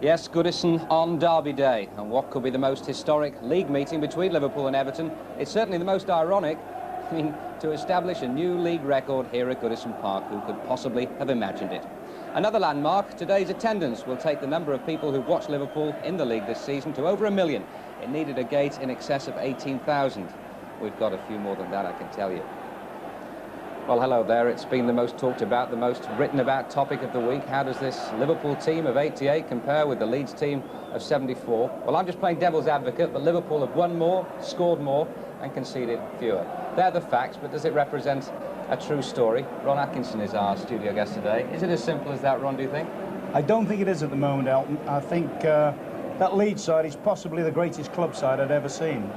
Yes, Goodison on Derby Day, and what could be the most historic league meeting between Liverpool and Everton? It's certainly the most ironic. I mean, to establish a new league record here at Goodison Park, who could possibly have imagined it? Another landmark, today's attendance will take the number of people who've watched Liverpool in the league this season to over 1 million. It needed a gate in excess of 18,000. We've got a few more than that, I can tell you. Well, hello there. It's been the most talked about, the most written about topic of the week. How does this Liverpool team of 88 compare with the Leeds team of 74? Well, I'm just playing devil's advocate, but Liverpool have won more, scored more, and conceded fewer. They're the facts, but does it represent a true story? Ron Atkinson is our studio guest today. Is it as simple as that, Ron, do you think? I don't think it is at the moment, Elton. I think that Leeds side is possibly the greatest club side I'd ever seen.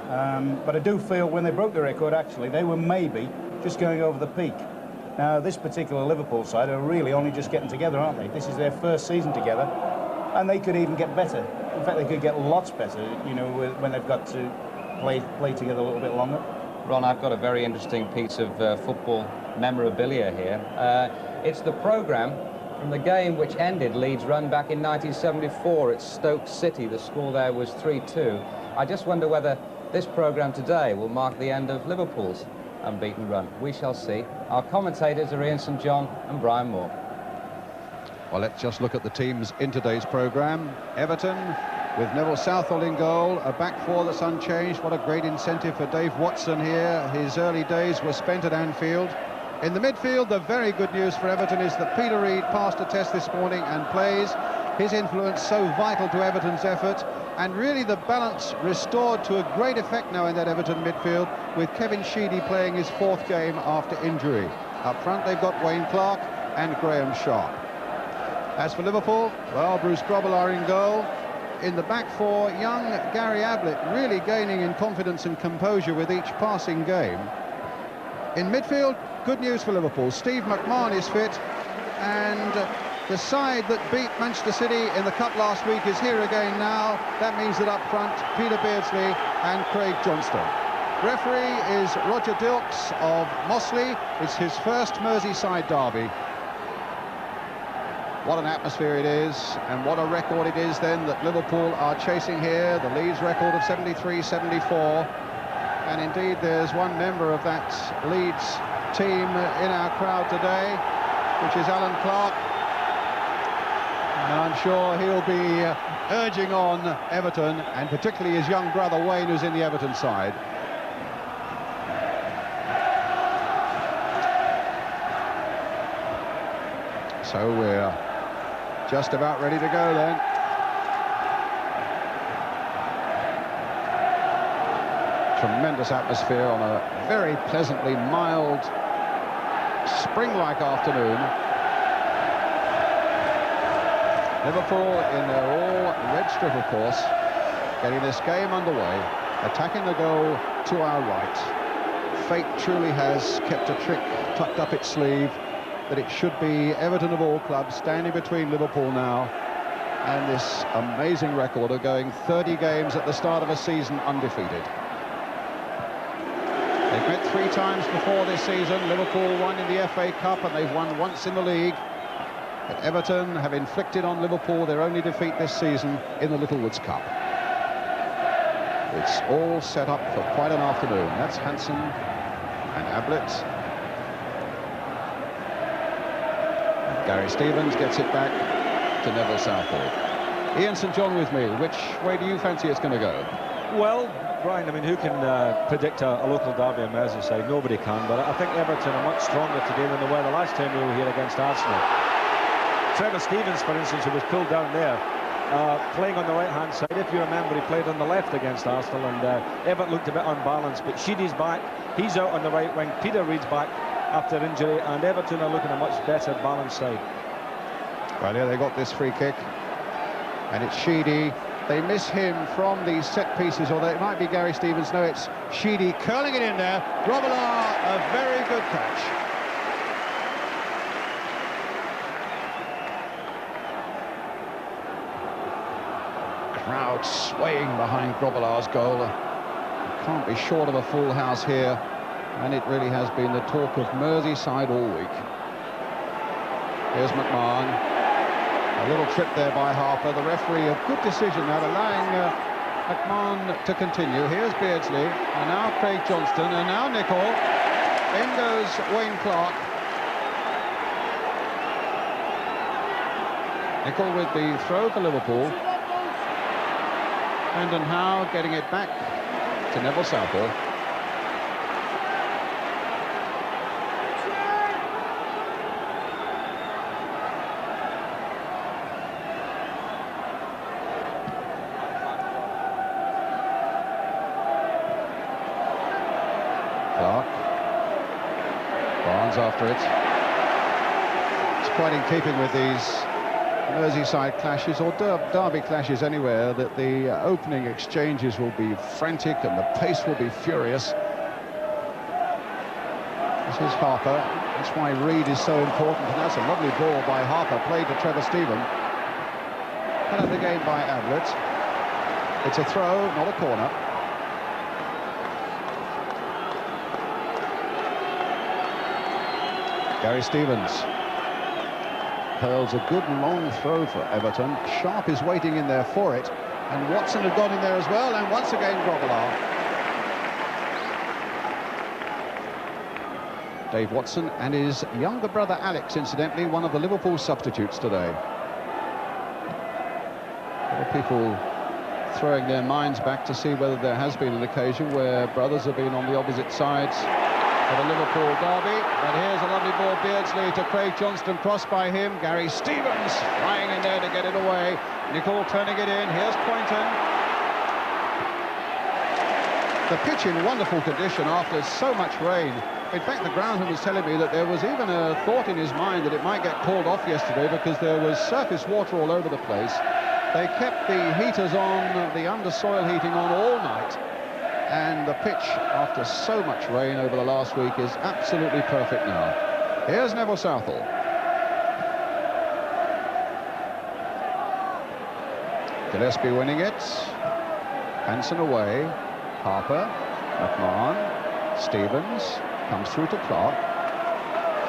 But I do feel when they broke the record, actually, they were maybe just going over the peak. Now, this particular Liverpool side are really only just getting together, aren't they? This is their first season together, and they could even get better. In fact, they could get lots better, you know, when they've got to play together a little bit longer. Ron, I've got a very interesting piece of football memorabilia here. It's the programme from the game which ended Leeds' run back in 1974 at Stoke City. The score there was 3-2. I just wonder whether this programme today will mark the end of Liverpool's unbeaten run. We shall see. Our commentators are Ian St John and Brian Moore. Well, let's just look at the teams in today's programme. Everton with Neville Southall in goal, a back four that's unchanged. What a great incentive for Dave Watson here. His early days were spent at Anfield. In the midfield, the very good news for Everton is that Peter Reid passed a test this morning and plays. His influence so vital to Everton's effort, and really the balance restored to a great effect now in that Everton midfield, with Kevin Sheedy playing his fourth game after injury. Up front they've got Wayne Clark and Graham Sharp. As for Liverpool, well, Bruce Grobbelaar in goal. In the back four, young Gary Ablett really gaining in confidence and composure with each passing game. In midfield, good news for Liverpool. Steve McMahon is fit, and the side that beat Manchester City in the Cup last week is here again now. That means that up front, Peter Beardsley and Craig Johnston. Referee is Roger Dilks of Mossley. It's his first Merseyside derby. What an atmosphere it is, and what a record it is then that Liverpool are chasing here, the Leeds record of 73-74. And indeed, there's one member of that Leeds team in our crowd today, which is Alan Clark. And I'm sure he'll be urging on Everton, and particularly his young brother Wayne, who's in the Everton side. So we're just about ready to go then. Tremendous atmosphere on a very pleasantly mild, spring-like afternoon. Liverpool in their all-red strip, of course, getting this game underway, attacking the goal to our right. Fate truly has kept a trick tucked up its sleeve, that it should be Everton of all clubs standing between Liverpool now and this amazing record of going 30 games at the start of a season undefeated. They've met 3 times before this season. Liverpool won in the FA Cup and they've won once in the league. But Everton have inflicted on Liverpool their only defeat this season in the Littlewoods Cup. It's all set up for quite an afternoon. That's Hansen and Ablett. Gary Stevens gets it back to Neville Southall. Ian St John with me. Which way do you fancy it's going to go? Well, Brian, I mean, who can predict a local derby in Merseyside? Nobody can, but I think Everton are much stronger today than they were the last time we were here against Arsenal. Trevor Stevens, for instance, who was pulled down there, playing on the right-hand side. If you remember, he played on the left against Arsenal, and Everton looked a bit unbalanced, but Sheedy's back. He's out on the right wing. Peter Reid's back after injury, and Everton are looking a much better balanced side. Well, here they got this free kick, and it's Sheedy. They miss him from these set pieces, or it might be Gary Stevens. No, it's Sheedy curling it in there. Grobbelaar, a very good catch. Crowd swaying behind Grobbelaar's goal. Can't be short of a full house here. And it really has been the talk of Merseyside all week. Here's McMahon. A little trip there by Harper. The referee, a good decision now, allowing McMahon to continue. Here's Beardsley, and now Craig Johnston, and now Nicol. In goes Wayne Clark. Nicol with the throw for Liverpool. Brandon Howe getting it back to Neville Southall. Clark. Barnes after it. It's quite in keeping with these Merseyside clashes, or derby clashes anywhere, that the opening exchanges will be frantic and the pace will be furious. This is Harper. That's why Reid is so important, and that's a lovely ball by Harper, played to Trevor Stephen. Cut out again by Ablett. It's a throw, not a corner. Gary Stevens hurls a good long throw for Everton. Sharp is waiting in there for it, and Watson had got in there as well, and once again Grobbelaar. Dave Watson and his younger brother Alex, incidentally, one of the Liverpool substitutes today. A lot of people throwing their minds back to see whether there has been an occasion where brothers have been on the opposite sides of a Liverpool derby. But here's a lovely ball, Beardsley to Craig Johnston, crossed by him. Gary Stevens flying in there to get it away. Nicol turning it in. Here's Poynton. The pitch in wonderful condition after so much rain. In fact, the groundsman was telling me that there was even a thought in his mind that it might get called off yesterday because there was surface water all over the place. They kept the heaters on, the undersoil heating on all night. And the pitch, after so much rain over the last week, is absolutely perfect now. Here's Neville Southall. Gillespie winning it. Hansen away. Harper. McMahon. Stevens. Comes through to Clark.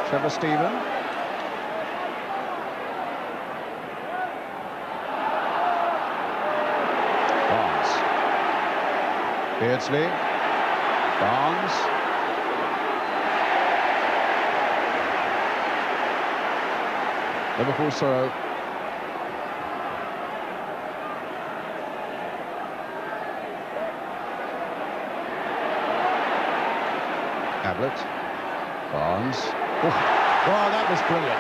Trevor Stephen. Beardsley, Barnes, Liverpool throw. Ablett, Barnes. Wow, that was brilliant.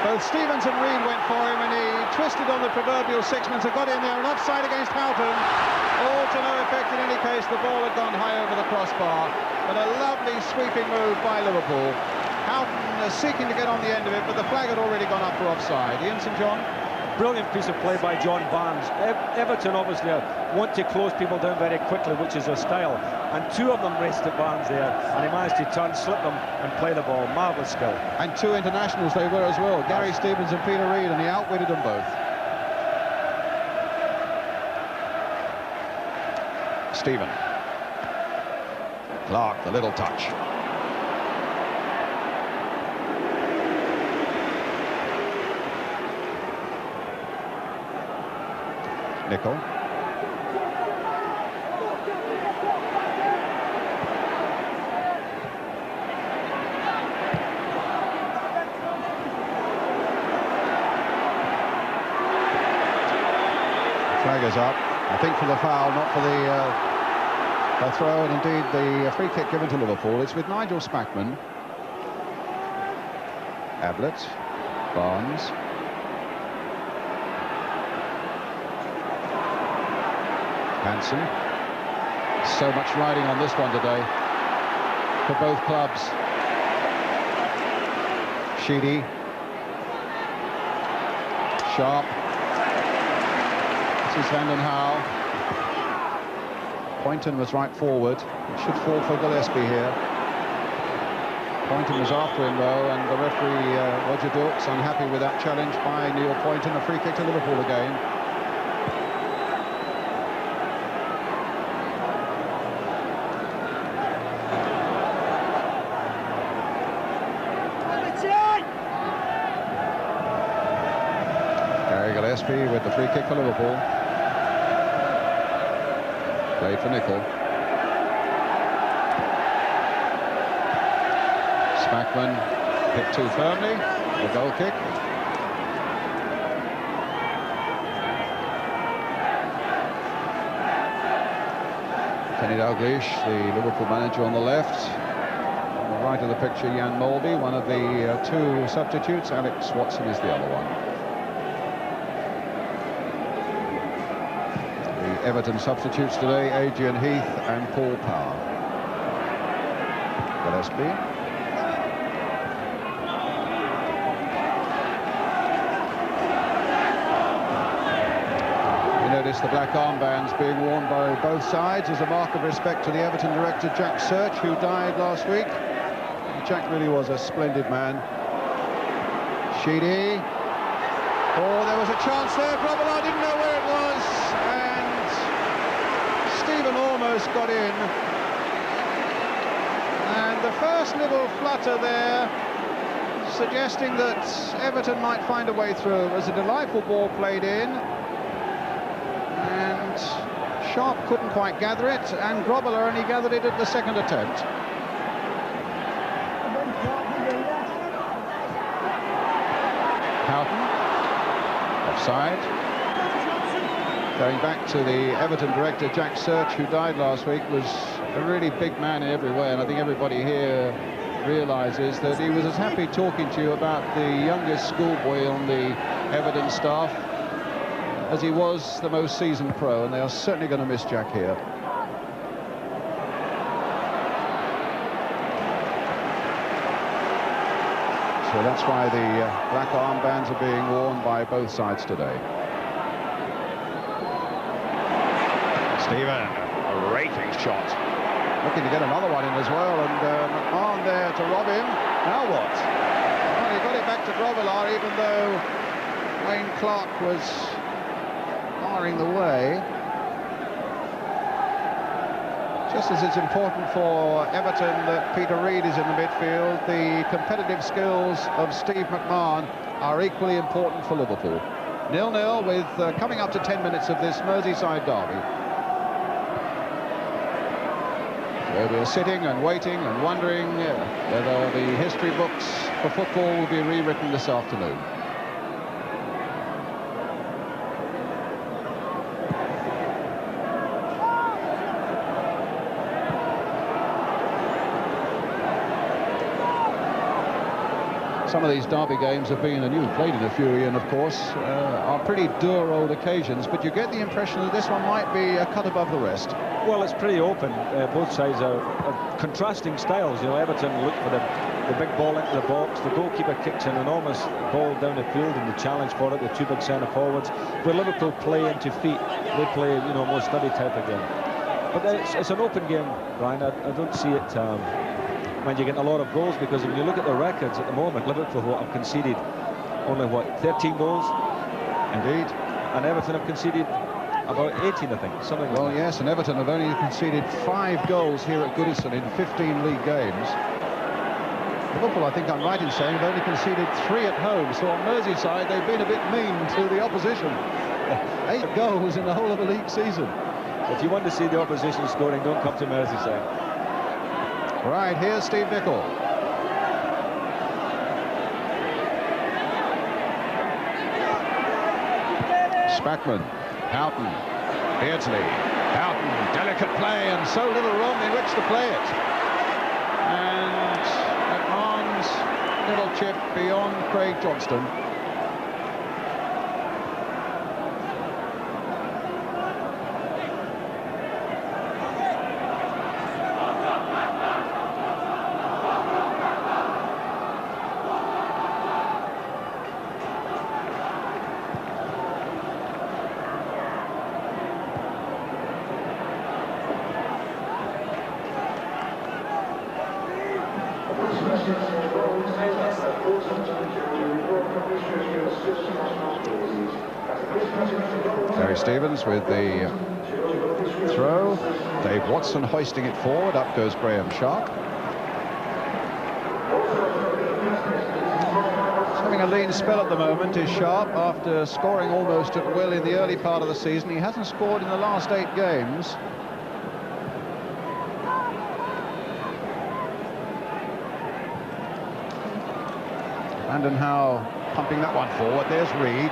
Both Stevens and Reid went for him, and he twisted on the proverbial sixpence and got in there, and offside against Houghton. All to no effect in any case. The ball had gone high over the crossbar, but a lovely sweeping move by Liverpool. Houghton seeking to get on the end of it, but the flag had already gone up for offside. Ian St John? Brilliant piece of play by John Barnes. Everton obviously want to close people down very quickly, which is their style, and two of them raced at Barnes there, and he managed to turn, slip them and play the ball. Marvellous skill. And two internationals they were as well, Gary Stevens and Peter Reid, and he outwitted them both. Stephen. Clark, the little touch. Nicol. Flag is up, I think, for the foul, not for the throw, and indeed the free kick given to Liverpool. It's with Nigel Spackman. Ablett, Barnes. Hansen. So much riding on this one today for both clubs. Sheedy. Sharp. This is Vanden Howe. Poynton was right forward. It should fall for Gillespie here. Poynton was after him though, and the referee Roger Dilks unhappy with that challenge by Neil Poynton. A free kick to Liverpool again. Gillespie with the free kick for Liverpool. Played for Nicol. Spackman hit too firmly. The goal kick. Kenny Dalglish, the Liverpool manager, on the left. On the right of the picture, Jan Molby, one of the two substitutes. Alex Watson is the other one. The Everton substitutes today, Adrian Heath and Paul Power. Gillespie. Notice the black armbands being worn by both sides as a mark of respect to the Everton director Jack Search, who died last week. Jack really was a splendid man. Sheedy. Oh, there was a chance there. Grobbelaar didn't know where it was, and Stephen almost got in. And the first little flutter there, suggesting that Everton might find a way through. It was a delightful ball played in. Sharp couldn't quite gather it, and Grobbelaar only gathered it at the second attempt. Houghton, offside. Going back to the Everton director Jack Search, who died last week, was a really big man in every way, and I think everybody here realises that he was as happy talking to you about the youngest schoolboy on the Everton staff as he was the most seasoned pro, and they are certainly going to miss Jack here. So that's why the black armbands are being worn by both sides today. Stephen, a raking shot. Looking to get another one in as well, and McMahon there to rob him. Now what? Well, he got it back to Grobbelaar, even though Wayne Clark was barring the way. Just as it's important for Everton that Peter Reid is in the midfield, the competitive skills of Steve McMahon are equally important for Liverpool. 0-0 with coming up to 10 minutes of this Merseyside derby. So we're sitting and waiting and wondering whether the history books for football will be rewritten this afternoon. Some of these derby games have been, and you've played in a few, Ian, of course, are pretty dour old occasions, but you get the impression that this one might be a cut above the rest. Well, it's pretty open. Both sides are contrasting styles. You know, Everton look for the big ball into the box. The goalkeeper kicks an enormous ball down the field and the challenge for it, the two big centre forwards. Where Liverpool play into feet, they play, you know, more study type of game. But it's an open game, Brian. I don't see it. When you're getting a lot of goals, because if you look at the records at the moment, Liverpool have conceded only, what, 13 goals? Indeed. And Everton have conceded about 18, I think, something like that. Yes, and Everton have only conceded 5 goals here at Goodison in 15 league games. Liverpool, I think I'm right in saying, have only conceded 3 at home, so on Merseyside they've been a bit mean to the opposition. 8 goals in the whole of the league season. If you want to see the opposition scoring, don't come to Merseyside. Right, here's Steve Nicol. Spackman, Houghton, Beardsley, Houghton, delicate play and so little room in which to play it. And McMahon's little chip beyond Craig Johnston. Gary Stevens with the throw. Dave Watson hoisting it forward. Up goes Graham Sharp. He's having a lean spell at the moment is Sharp, after scoring almost at will in the early part of the season. He hasn't scored in the last 8 games. Brandon Howe pumping that one forward. There's Reed.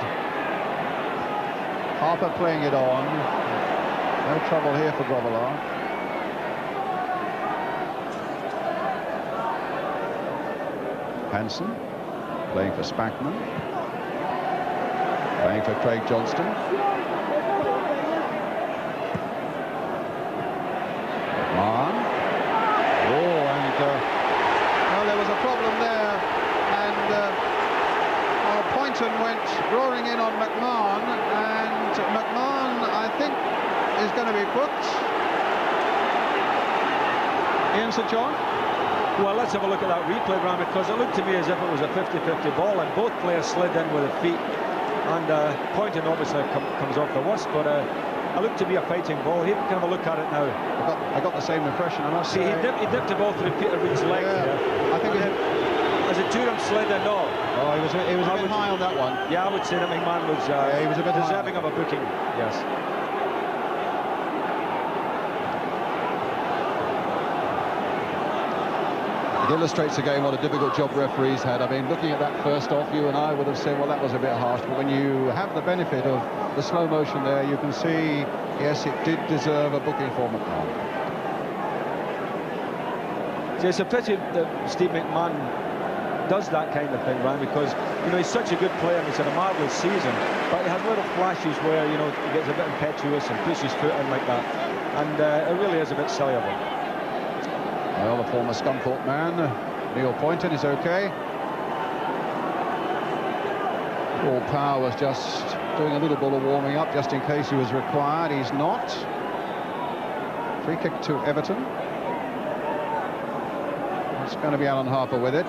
Harper playing it on. No trouble here for Grobbelaar. Hansen playing for Spackman. Playing for Craig Johnston. McMahon. Oh, and well, there was a problem there. And Poynton went roaring in on McMahon, and McMahon, I think, is going to be booked. Ian St John? Well, let's have a look at that replay, Brian, because it looked to me as if it was a 50-50 ball, and both players slid in with their feet, and Poynton obviously comes off the worst, but it looked to be a fighting ball. Here we can have a look at it now. I got the same impression, I must See, say. he dipped the ball through Peter Reid's leg here. I think as it Durham slid in, no. Oh, he was a bit high on that one. Yeah, I would say that McMahon was, he was a bit deserving of a booking, yes. It illustrates again what a difficult job referees had. I mean, looking at that first off, you and I would have said, well, that was a bit harsh. But when you have the benefit of the slow motion there, you can see, yes, it did deserve a booking for McMahon. See, it's a pity that Steve McMahon does that kind of thing, Ryan, because, you know, he's such a good player and he's had a marvellous season, but he has little flashes where, you know, he gets a bit impetuous and puts his foot in like that, and it really is a bit silly of him. Well, the former Scunthorpe man, Neil Poynton, is okay. Paul Power was just doing a little bit of warming up just in case he was required. He's not. Free kick to Everton. It's going to be Alan Harper with it.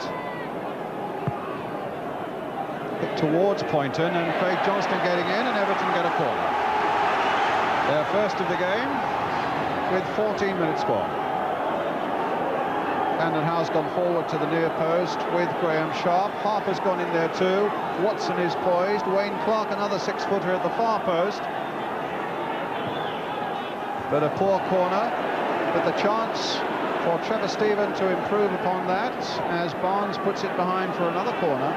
Hit towards Poynton, and Craig Johnston getting in, and Everton get a corner. Their first of the game with 14 minutes gone. Brandon Howe's gone forward to the near post with Graham Sharp. Harper's gone in there too. Watson is poised. Wayne Clark, another 6-footer at the far post. But a poor corner, but the chance for Trevor Stephen to improve upon that as Barnes puts it behind for another corner.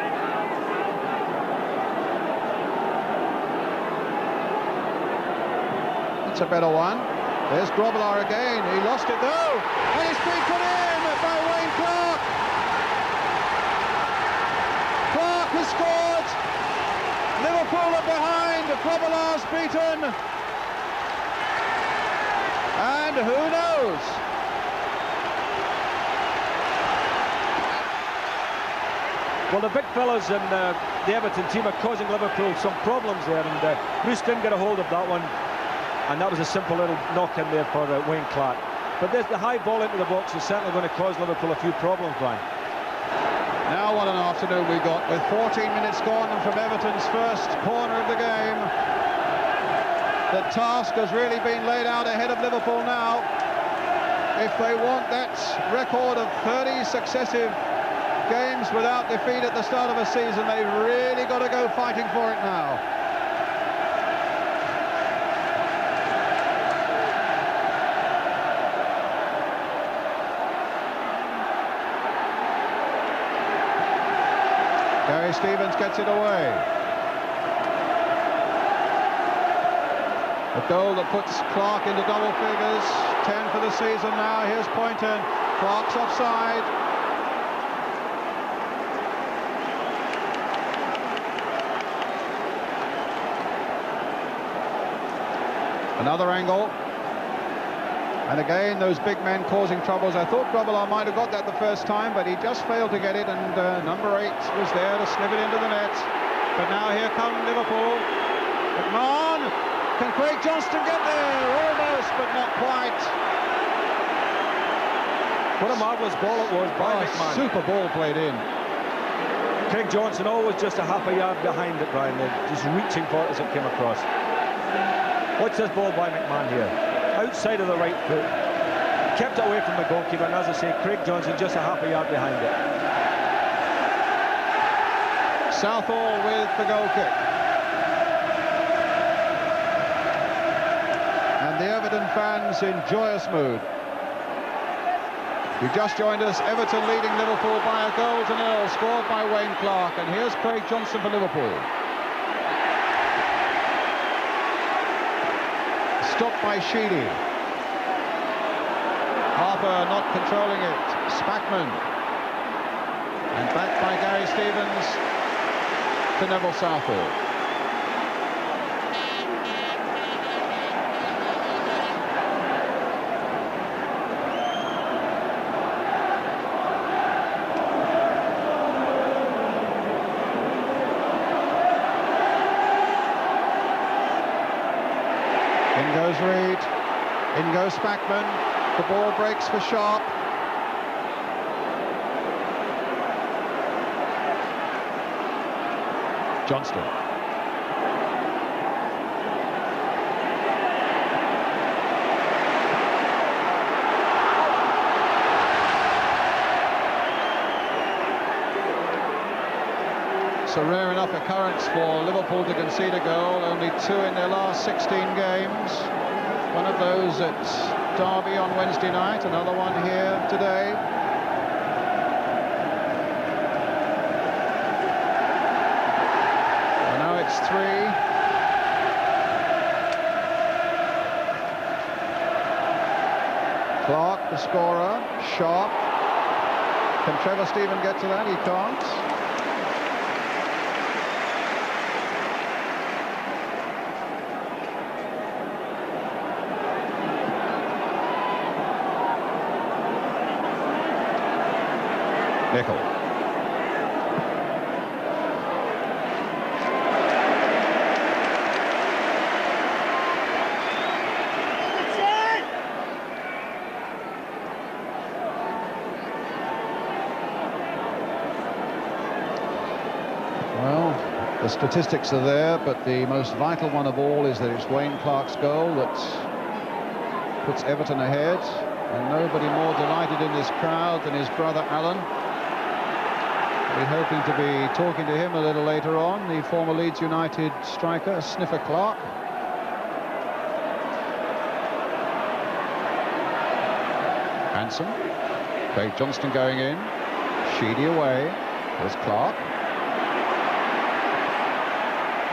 It's a better one. There's Grobbelaar again. He lost it though, and it's been put in by Wayne Clark. Clark has scored. Liverpool are behind. Grobbelaar's beaten. And who knows? Well, the big fellas in the Everton team are causing Liverpool some problems there, and Bruce didn't get a hold of that one, and that was a simple little knock in there for Wayne Clark. But the high ball into the box is certainly going to cause Liverpool a few problems, Brian. Now what an afternoon we got, with 14 minutes gone, and from Everton's first corner of the game. The task has really been laid out ahead of Liverpool now. If they want that record of 30 successive games without defeat at the start of a season, they've really got to go fighting for it now. Gary Stevens gets it away. A goal that puts Clark into double figures, 10 for the season now. Here's Poynton. Clark's offside. Another angle. And again, those big men causing troubles. I thought Grobbelaar might have got that the first time, but he just failed to get it, and number 8 was there to snip it into the net. But now here come Liverpool. McMahon. Can Craig Johnston get there? Almost, but not quite. What a marvellous ball it was by McMahon. Super ball played in. Craig Johnston always just a half a yard behind it, Brian, just reaching for it as it came across. What's this ball by McMahon here? Outside of the right foot. Kept it away from the goalkeeper, and as I say, Craig Johnston just a half a yard behind it. Southall with the goal kick. And the Everton fans in joyous mood. You've just joined us. Everton leading Liverpool by a goal to nil, scored by Wayne Clark. And here's Craig Johnson for Liverpool. Stopped by Sheedy. Harper not controlling it. Spackman. And back by Gary Stevens to Neville Southall. In goes Reed, in goes Spackman, the ball breaks for Sharp. Johnston. It's a rare enough occurrence for Liverpool to concede a goal, only 2 in their last 16 games. One of those at Derby on Wednesday night, another one here today. And now it's 3. Clark, the scorer, Sharp. Can Trevor Stephen get to that? He can't. Nickel. Well, the statistics are there, but the most vital one of all is that it's Wayne Clark's goal that puts Everton ahead, and nobody more delighted in this crowd than his brother Alan. We're hoping to be talking to him a little later on, the former Leeds United striker, Sniffer Clark. Hanson. Craig Johnston going in. Sheedy away. There's Clark.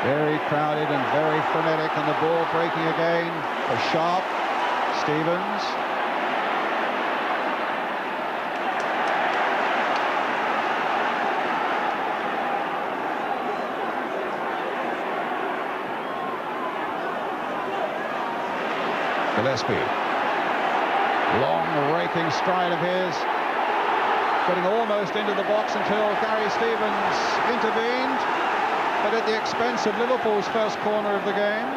Very crowded and very frenetic, and the ball breaking again for Sharp. Stevens. Gillespie, long raking stride of his, getting almost into the box until Gary Stevens intervened, but at the expense of Liverpool's first corner of the game.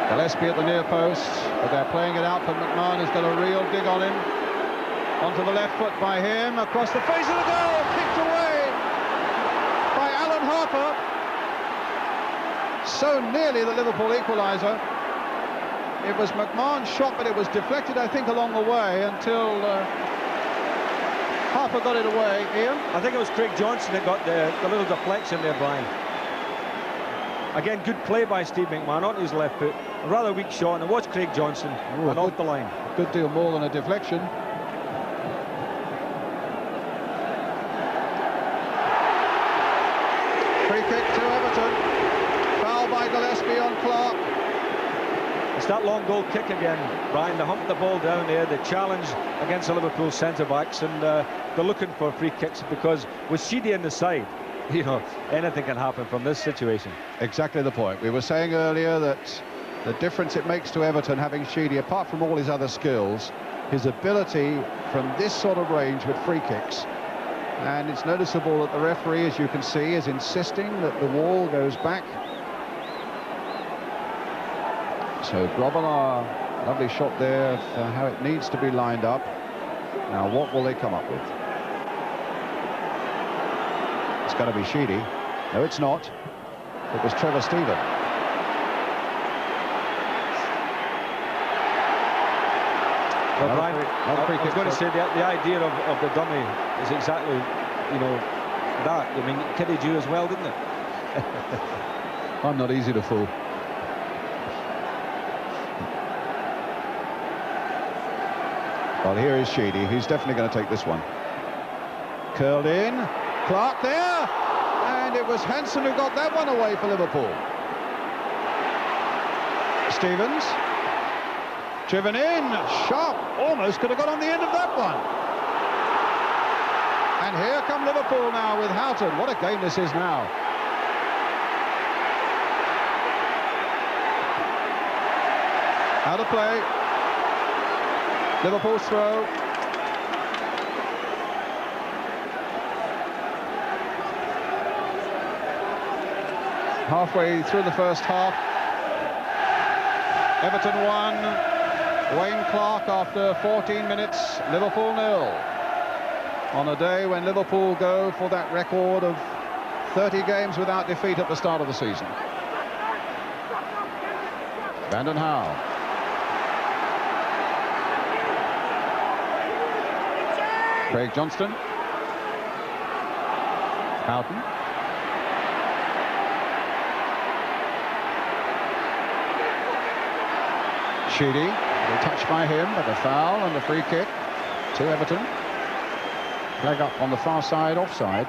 Gillespie at the near post, but they're playing it out for McMahon, who's got a real dig on him. Onto the left foot by him, across the face of the goal, kicked away by Alan Harper. So nearly the Liverpool equaliser. It was McMahon's shot, but it was deflected, I think, along the way until Harper got it away. Ian? I think it was Craig Johnson that got the little deflection there, Brian. Again, good play by Steve McMahon on his left foot. A rather weak shot, and it was Craig Johnson and off the line. A good deal more than a deflection. Free kick to Everton. Foul by Gillespie on Clark. It's that long goal kick again, Brian. They humped the ball down there, the challenge against the Liverpool centre-backs, and they're looking for free kicks because with Sheedy in the side, you know, anything can happen from this situation. Exactly the point. We were saying earlier that the difference it makes to Everton having Sheedy, apart from all his other skills, his ability from this sort of range with free kicks. And it's noticeable that the referee, as you can see, is insisting that the wall goes back. So Grobbelaar, lovely shot there for how it needs to be lined up. Now what will they come up with? It's got to be Sheedy. No, it's not. It was Trevor Stephen. Well, Brian, I was going to say the idea of the dummy is exactly, you know, that. I mean, it kidded you as well, didn't it? I'm not easy to fool. Well, here is Sheedy. He's definitely going to take this one. Curled in. Clark there. And it was Hansen who got that one away for Liverpool. Stevens. Driven in. Sharp. Almost could have got on the end of that one. And here come Liverpool now with Houghton. What a game this is now. Out of play. Liverpool's throw. Halfway through the first half. Everton 1. Wayne Clark after 14 minutes. Liverpool 0. On a day when Liverpool go for that record of 30 games without defeat at the start of the season. Vanden Hauwe. Craig Johnston. Houghton. Sheedy. A touch by him, but a foul and a free kick to Everton. Flag up on the far side, offside.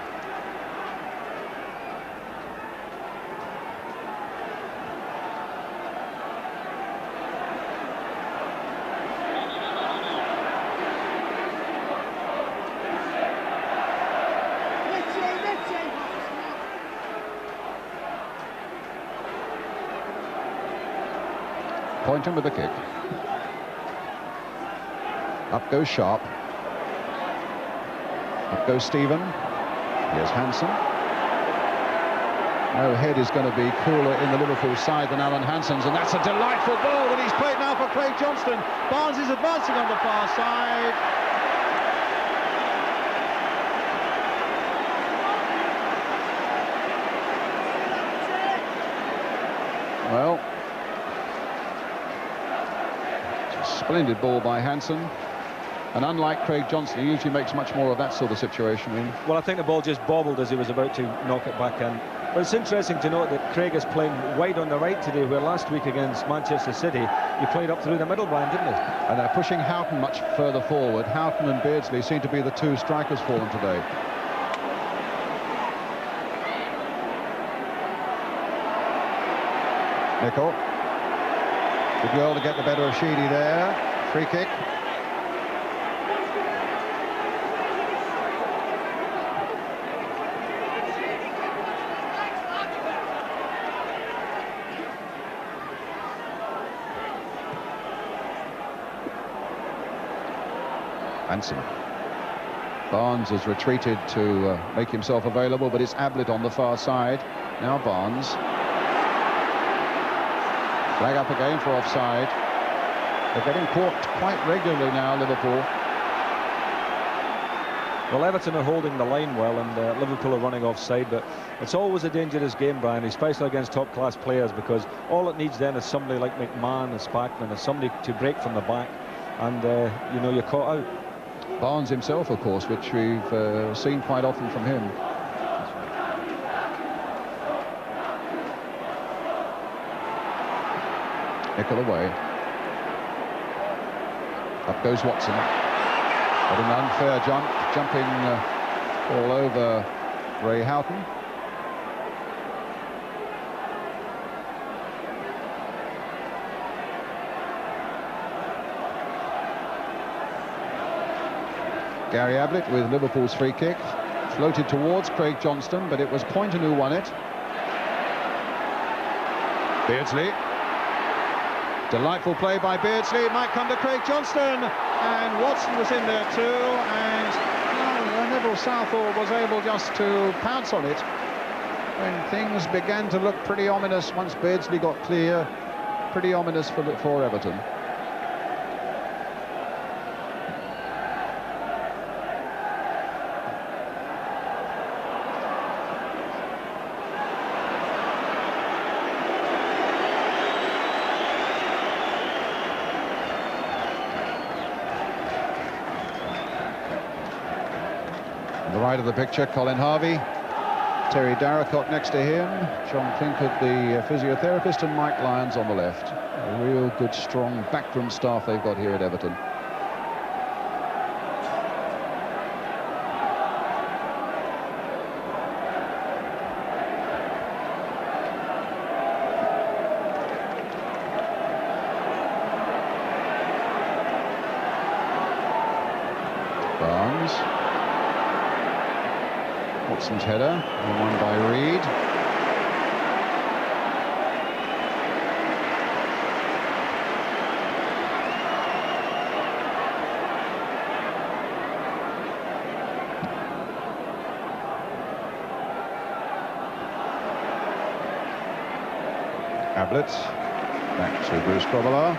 Pointon with the kick. Up goes Sharp. Up goes Stephen. Here's Hansen. No head is going to be cooler in the Liverpool side than Alan Hansen's, and that's a delightful ball that he's played now for Craig Johnston. Barnes is advancing on the far side. Well, splendid ball by Hansen, and unlike Craig Johnston, he usually makes much more of that sort of situation. Well, I think the ball just bobbled as he was about to knock it back in. But it's interesting to note that Craig is playing wide on the right today, where last week against Manchester City he played up through the middle, Brian, didn't he? And they're pushing Houghton much further forward. Houghton and Beardsley seem to be the two strikers for them today. Nicol. Good goal to get the better of Sheedy there. Free kick. Hansen. Barnes has retreated to make himself available, but it's Ablett on the far side. Now Barnes. Flag up again for offside. They're getting caught quite regularly now, Liverpool. Well, Everton are holding the line well, and Liverpool are running offside, but it's always a dangerous game, Brian, especially against top-class players, because all it needs then is somebody like McMahon and Spackman, is somebody to break from the back, and you know, you're caught out. Barnes himself, of course, which we've seen quite often from him. Nickel away. Up goes Watson. But an unfair jump, jumping all over Ray Houghton. Gary Ablett with Liverpool's free kick. Floated towards Craig Johnston, but it was Poynton who won it. Beardsley. Delightful play by Beardsley. It might come to Craig Johnston, and Watson was in there too, and Neville Southall was able just to pounce on it when things began to look pretty ominous once Beardsley got clear. Pretty ominous for Everton. the right of the picture, Colin Harvey. Terry Darracott next to him, John Clinkett, the physiotherapist, and Mike Lyons on the left. A real good, strong backroom staff they've got here at Everton. Barnes. Watson's header, and won by Reed. Ablett, back to Bruce Grobbelaar.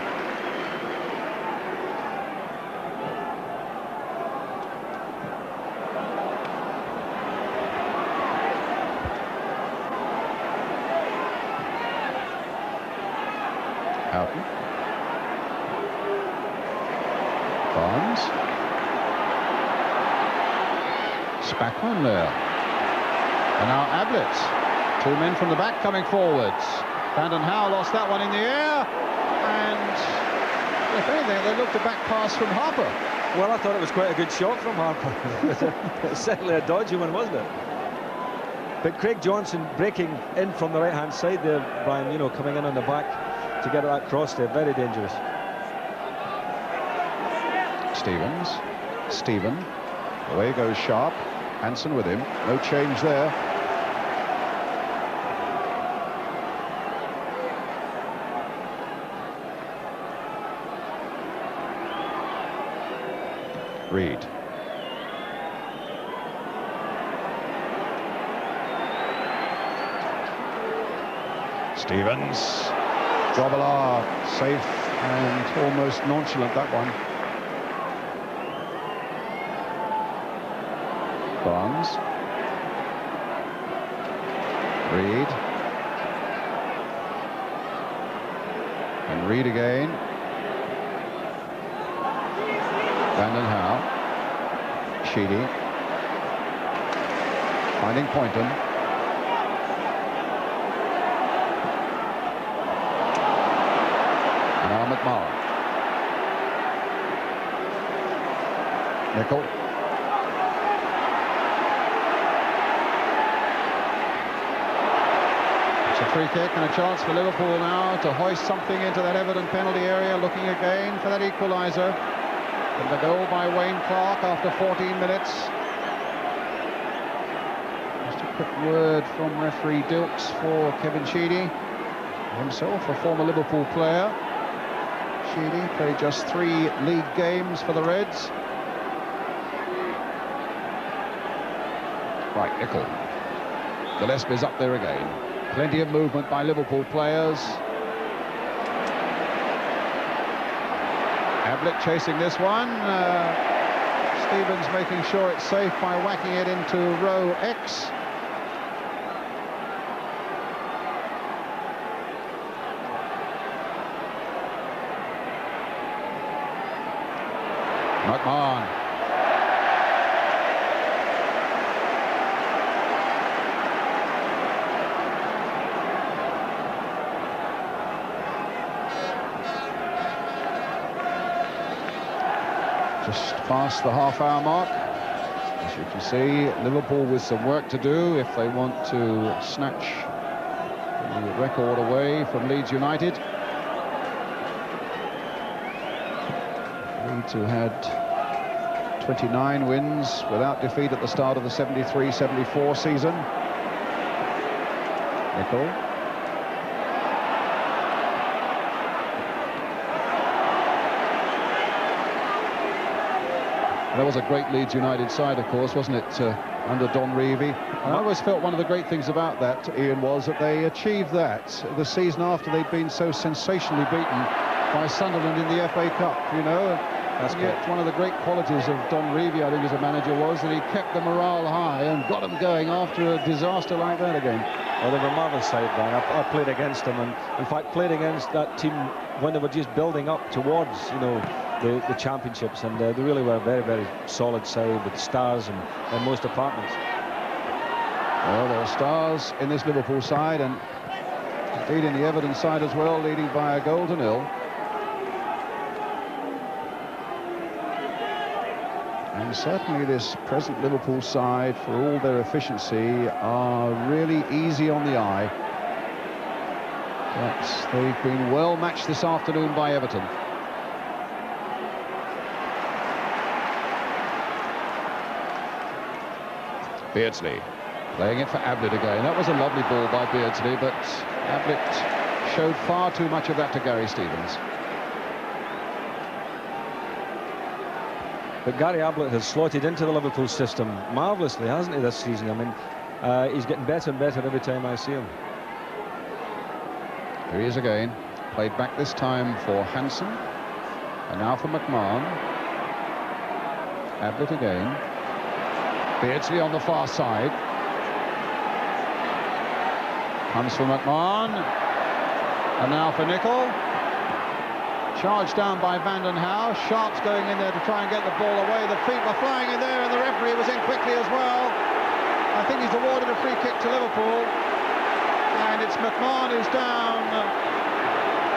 Houghton. Barnes. Spackman there. And now Ablett. Two men from the back coming forwards. Brandon Howe lost that one in the air, and if anything, they looked a back pass from Harper. Well, I thought it was quite a good shot from Harper. It's certainly a dodgy one, wasn't it? But Craig Johnson breaking in from the right-hand side there, Brian, you know, coming in on the back to get that cross there, very dangerous. Stevens, Stephen, away goes Sharp, Hansen with him, no change there. Reed. Stevens. Grobbelaar, safe and almost nonchalant, that one. Barnes. Reed. And Reed again. Brandon Howe. Sheedy. Finding Poynton. And now McMahon. Nicol. It's a free kick and a chance for Liverpool now to hoist something into that Everton penalty area, looking again for that equaliser. And the goal by Wayne Clark after 14 minutes. Just a quick word from referee Dilks for Kevin Sheedy, himself a former Liverpool player. Sheedy played just 3 league games for the Reds. Right, Nicol. Gillespie's up there again. Plenty of movement by Liverpool players. Ablett chasing this one. Stevens making sure it's safe by whacking it into row X. McMahon. Just past the half-hour mark. As you can see, Liverpool with some work to do if they want to snatch the record away from Leeds United. Leeds, who had 29 wins without defeat at the start of the 73-74 season. Nicol. That was a great Leeds United side, of course, wasn't it, under Don Revie? And I always felt one of the great things about that, Ian, was that they achieved that the season after they'd been so sensationally beaten by Sunderland in the FA Cup, you know. That's yet one of the great qualities of Don Revie, I think, as a manager, was that he kept the morale high and got them going after a disaster like that again. Well, they were a marvellous side, Brian. I played against them, and in fact played against that team when they were just building up towards, you know, the championships, and they really were a very, very solid side with stars in most departments. Well, there are stars in this Liverpool side, and indeed in the Everton side as well, leading by a goal to nil. And certainly this present Liverpool side, for all their efficiency, are really easy on the eye. But they've been well matched this afternoon by Everton. Beardsley playing it for Ablett again. That was a lovely ball by Beardsley, but Ablett showed far too much of that to Gary Stevens. But Gary Ablett has slotted into the Liverpool system marvellously, hasn't he, this season? I mean, he's getting better and better every time I see him. Here he is again. Played back this time for Hansen. And now for McMahon. Ablett again. Beardsley on the far side. Comes for McMahon. And now for Nicol. Charged down by Vanden Hauwe. Sharp's going in there to try and get the ball away. The feet were flying in there, and the referee was in quickly as well. I think he's awarded a free kick to Liverpool. And it's McMahon who's down,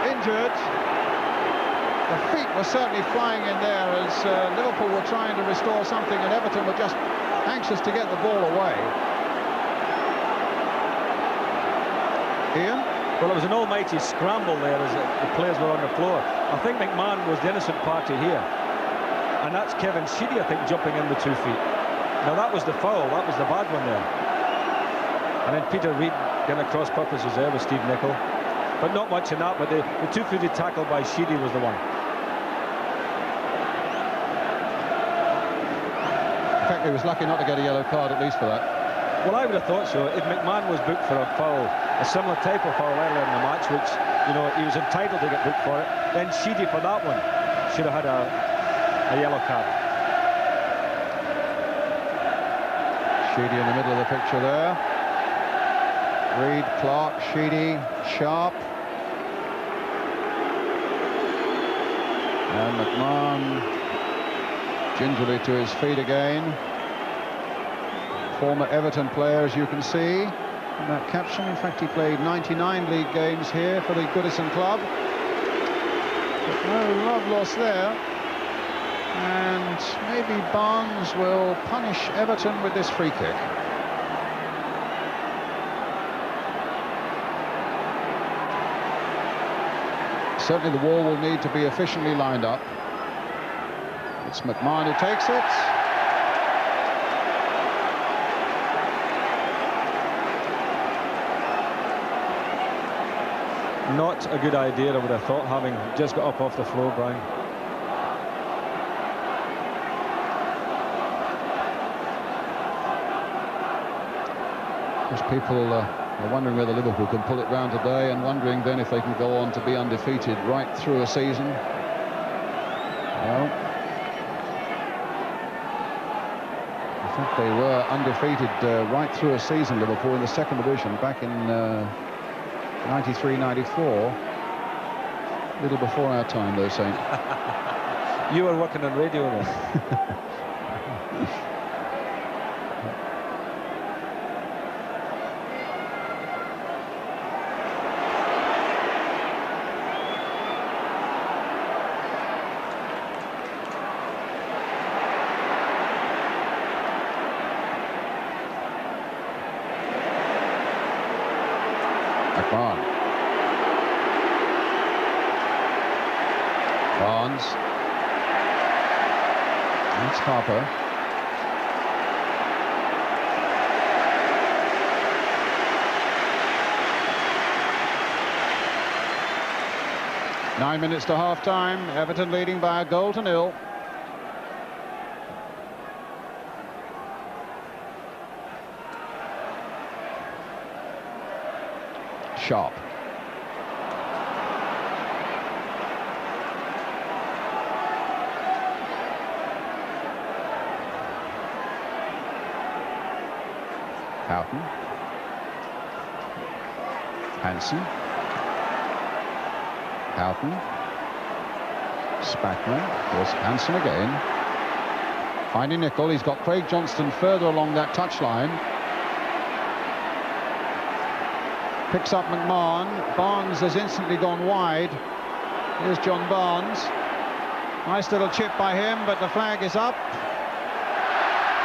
injured. The feet were certainly flying in there as Liverpool were trying to restore something, and Everton were just anxious to get the ball away. Ian? Well, it was an almighty scramble there as the players were on the floor. I think McMahon was the innocent party here. And that's Kevin Sheedy, I think, jumping in with 2 feet. Now, that was the foul. That was the bad one there. And then Peter Reid getting across purposes there with Steve Nicol. But not much in that, but the two-footed tackle by Sheedy was the one. In fact, he was lucky not to get a yellow card, at least for that. Well, I would have thought so. If McMahon was booked for a foul, a similar type of foul earlier in the match, which, you know, he was entitled to get booked for it, then Sheedy for that one should have had a yellow card. Sheedy in the middle of the picture there. Reid, Clark, Sheedy, Sharp. And McMahon gingerly to his feet again. Former Everton player, as you can see in that caption. In fact, he played 99 league games here for the Goodison club. But no love lost there. And maybe Barnes will punish Everton with this free kick. Certainly the wall will need to be efficiently lined up. It's McMahon who takes it. Not a good idea, I would have thought, having just got up off the floor, Brian. As people are wondering whether Liverpool can pull it round today, and wondering then if they can go on to be undefeated right through a season. Well, in fact, they were undefeated right through a season, Liverpool, in the second division back in 93-94. A little before our time, though, Saint. You were working on radio then. Barnes. It's Harper. Nine minutes to half-time. Everton leading by a goal to nil. Sharp. Houghton. Hansen. Houghton. Spackman. Here's Hansen again. Finding Nicol. He's got Craig Johnston further along that touchline. Picks up McMahon. Barnes has instantly gone wide. Here's John Barnes. Nice little chip by him, but the flag is up.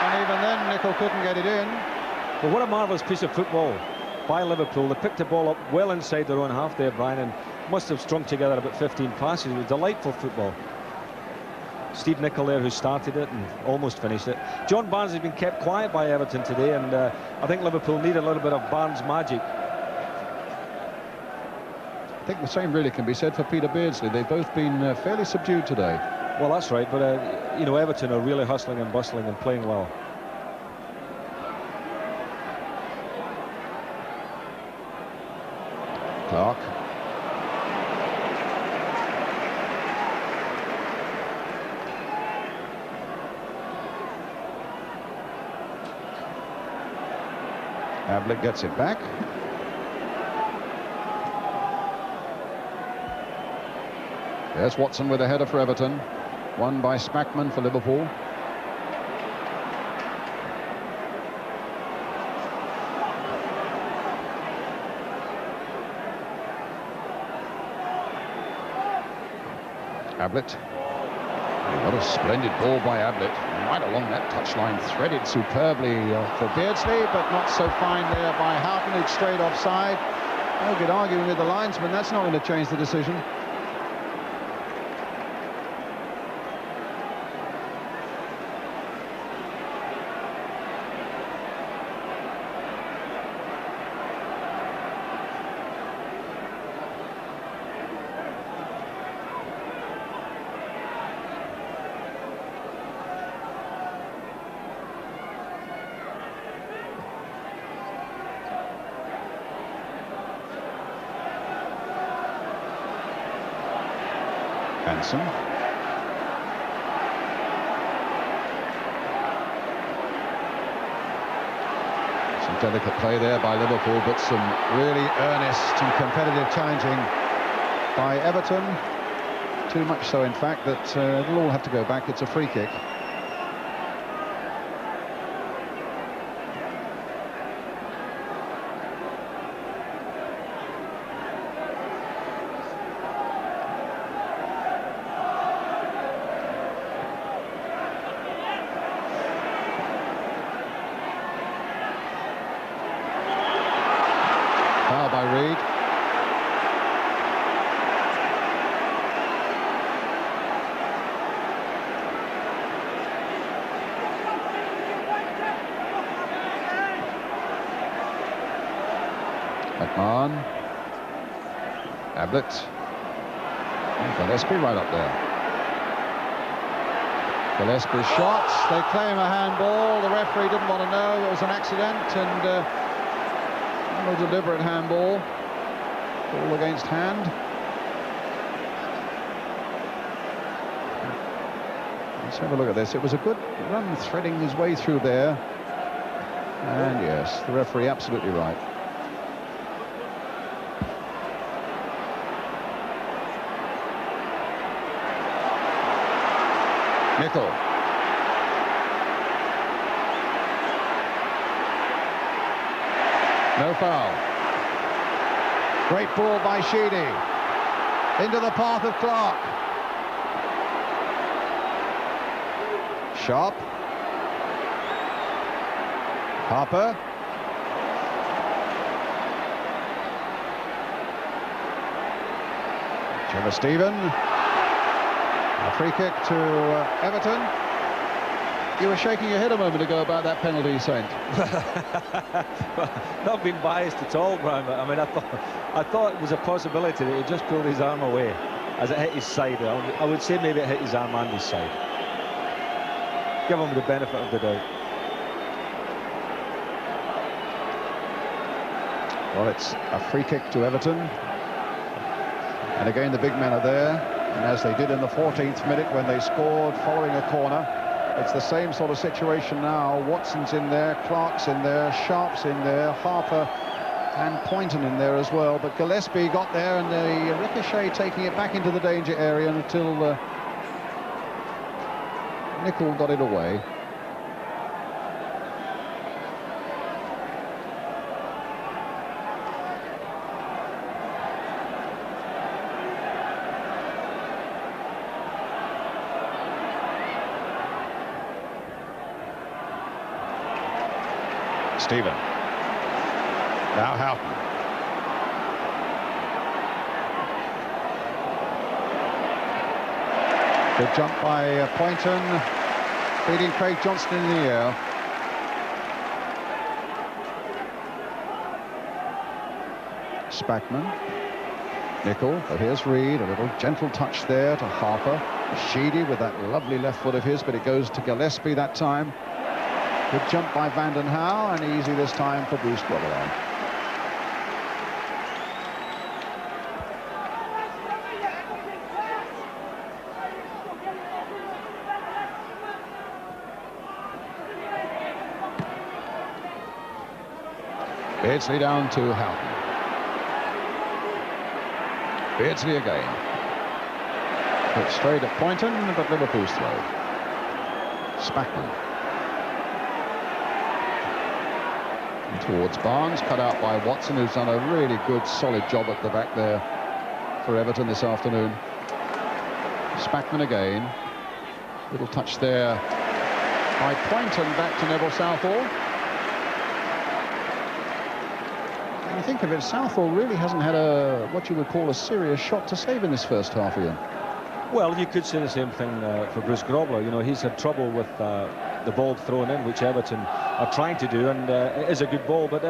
And even then, Nicol couldn't get it in. Well, what a marvellous piece of football by Liverpool. They picked the ball up well inside their own half there, Brian, and must have strung together about 15 passes. It was delightful football. Steve Nicol there, who started it and almost finished it. John Barnes has been kept quiet by Everton today, and I think Liverpool need a little bit of Barnes magic. I think the same really can be said for Peter Beardsley. They've both been fairly subdued today. Well, that's right, but you know, Everton are really hustling and bustling and playing well. Clark. Ablett gets it back. There's Watson with a header for Everton. Won by Spackman for Liverpool. Ablett. What a splendid ball by Ablett. Right along that touchline, threaded superbly for Beardsley, but not so fine there by Houghton, who's straight offside. No good arguing with the linesman. That's not going to change the decision. Hansen. Some delicate play there by Liverpool, but some really earnest and competitive challenging by Everton. Too much so, in fact, that it'll all have to go back. It's a free kick. By Reed. McMahon. Ablett. Gillespie right up there. Gillespie's shot. They claim a handball. The referee didn't want to know. It was an accident, and no deliberate handball. Ball against hand. Let's have a look at this. It was a good run, threading his way through there. And yes, the referee absolutely right. Nicol. No foul. Great ball by Sheedy. Into the path of Clark. Sharp. Harper. Trevor Stephen. A free kick to Everton. You were shaking your head a moment ago about that penalty, Saint. Well, not being biased at all, Brian, but I mean, I thought it was a possibility that he just pulled his arm away as it hit his side. I would say maybe it hit his arm and his side. Give him the benefit of the doubt. Well, it's a free kick to Everton. And again, the big men are there. And as they did in the 14th minute when they scored following a corner, it's the same sort of situation now. Watson's in there, Clark's in there, Sharp's in there, Harper and Poynton in there as well. But Gillespie got there, and the ricochet taking it back into the danger area until Nicol got it away. Stephen. Now Houghton. Good jump by Poynton, beating Craig Johnston in the air. Spackman. Nicol, but here's Reed, a little gentle touch there to Harper. Sheedy with that lovely left foot of his, but it goes to Gillespie that time. Good jump by Vanden Hauwe, and easy this time for Bruce Grobbelaar. Beardsley down to Houghton. Beardsley again. Put straight at Poynton, but Liverpool's throw. Spackman. And towards Barnes, cut out by Watson, who's done a really good, solid job at the back there for Everton this afternoon. Spackman again. Little touch there by Poynton back to Neville Southall. You think of it, Southall really hasn't had what you would call a serious shot to save in this first half, Ian. Well, you could say the same thing for Bruce Grobbelaar. You know, he's had trouble with the ball thrown in, which Everton are trying to do, and it is a good ball, but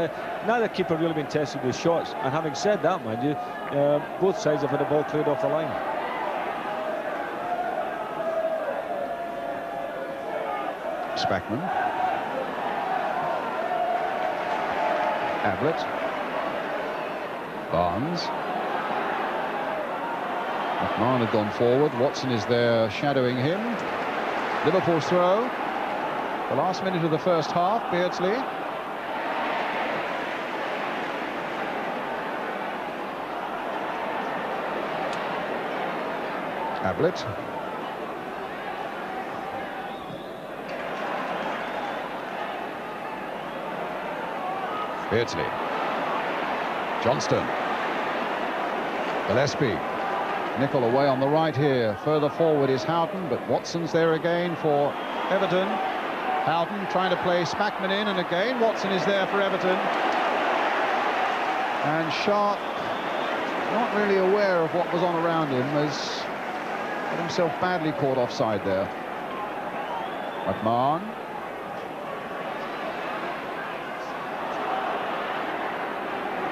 neither keeper really been tested with shots. And having said that, mind you, both sides have had the ball cleared off the line. Spackman. Ablett. Barnes. McMahon had gone forward. Watson is there shadowing him. Liverpool's throw. The last minute of the first half. Beardsley. Ablett. Beardsley. Johnston. Gillespie. Nicol away on the right here. Further forward is Houghton, but Watson's there again for Everton. Houghton trying to play Spackman in, and again Watson is there for Everton. And Sharp, not really aware of what was on around him, has got himself badly caught offside there. McMahon.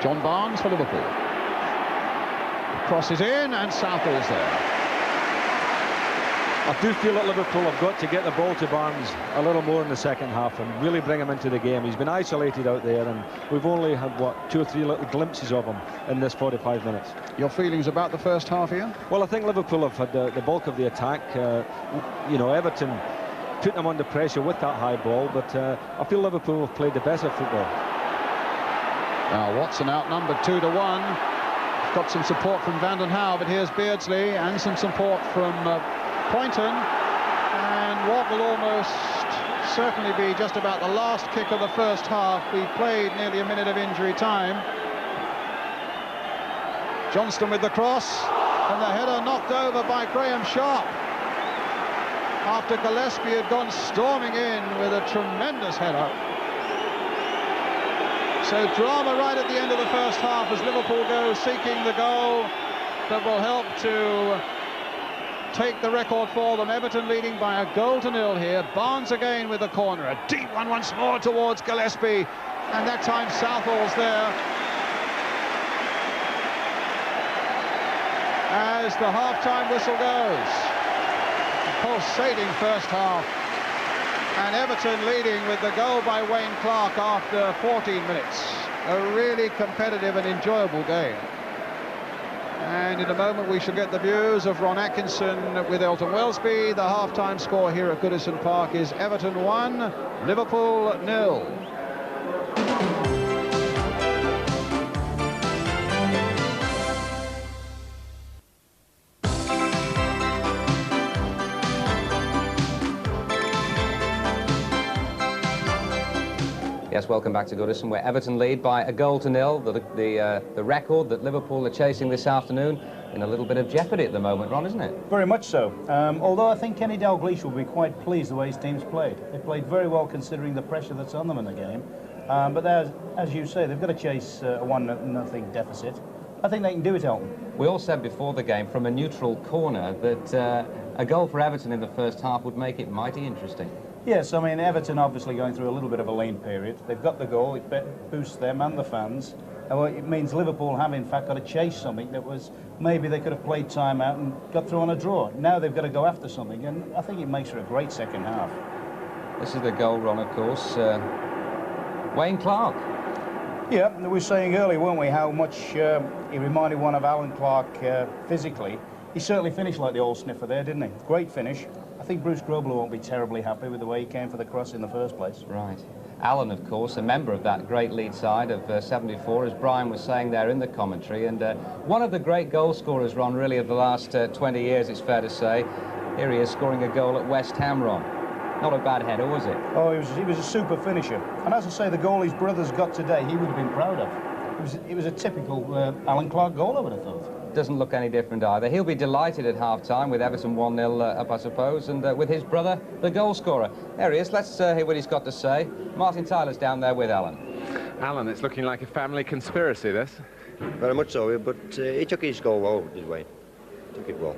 John Barnes for Liverpool. Crosses in, and Southall's there. I do feel that Liverpool have got to get the ball to Barnes a little more in the second half and really bring him into the game. He's been isolated out there, and we've only had, what, 2 or 3 little glimpses of him in this 45 minutes. Your feelings about the first half, Ian? Well, I think Liverpool have had the bulk of the attack. You know, Everton put them under pressure with that high ball, but I feel Liverpool have played the better football. Now Watson outnumbered 2-1. Got some support from Vanden Hauwe, but here's Beardsley and some support from Poynton. And what will almost certainly be just about the last kick of the first half. We played nearly a minute of injury time. Johnston with the cross, and the header knocked over by Graham Sharp. After Gillespie had gone storming in with a tremendous header. So drama right at the end of the first half as Liverpool go seeking the goal that will help to take the record for them. Everton leading by a 0 here. Barnes again with the corner. A deep one once more towards Gillespie. And that time Southall's there. As the half-time whistle goes. A pulsating first half. And Everton leading with the goal by Wayne Clark after 14 minutes. A really competitive and enjoyable game. And in a moment we shall get the views of Ron Atkinson with Elton Wellesby. The half-time score here at Goodison Park is Everton 1, Liverpool 0. Yes, welcome back to Goodison, where Everton lead by 1-0. The record that Liverpool are chasing this afternoon in a little bit of jeopardy at the moment, Ron, isn't it? Very much so. Although I think Kenny Dalglish will be quite pleased the way his team's played. They played very well considering the pressure that's on them in the game. But as you say, they've got to chase a 1-0 deficit. I think they can do it, Elton. We all said before the game, from a neutral corner, that a goal for Everton in the first half would make it mighty interesting. Yes, I mean, Everton obviously going through a little bit of a lean period. They've got the goal, it boosts them and the fans. And it means Liverpool have, in fact, got to chase something that was, maybe they could have played time out and got through on a draw. Now they've got to go after something, and I think it makes for a great second half. This is the goal, Ron, of course. Wayne Clark. Yeah, we were saying earlier, weren't we, how much he reminded one of Alan Clark physically. He certainly finished like the old sniffer there, didn't he? Great finish. I think Bruce Grobler won't be terribly happy with the way he came for the cross in the first place. Right. Alan, of course, a member of that great lead side of 74, as Brian was saying there in the commentary, and one of the great goal scorers, Ron, really, of the last 20 years, it's fair to say. Here he is scoring a goal at West Ham, Ron. Not a bad header, was it? Oh, he was a super finisher. And as I say, the goal his brothers got today, he would have been proud of. It was a typical Alan Clark goal, I would have thought. Doesn't look any different either. He'll be delighted at half-time with Everton 1-0 up, I suppose, and with his brother, the goal scorer. There he is. Let's hear what he's got to say. Martin Tyler's down there with Alan. Alan, it's looking like a family conspiracy, this. Very much so, but he took his goal well, did Wayne. Took it well.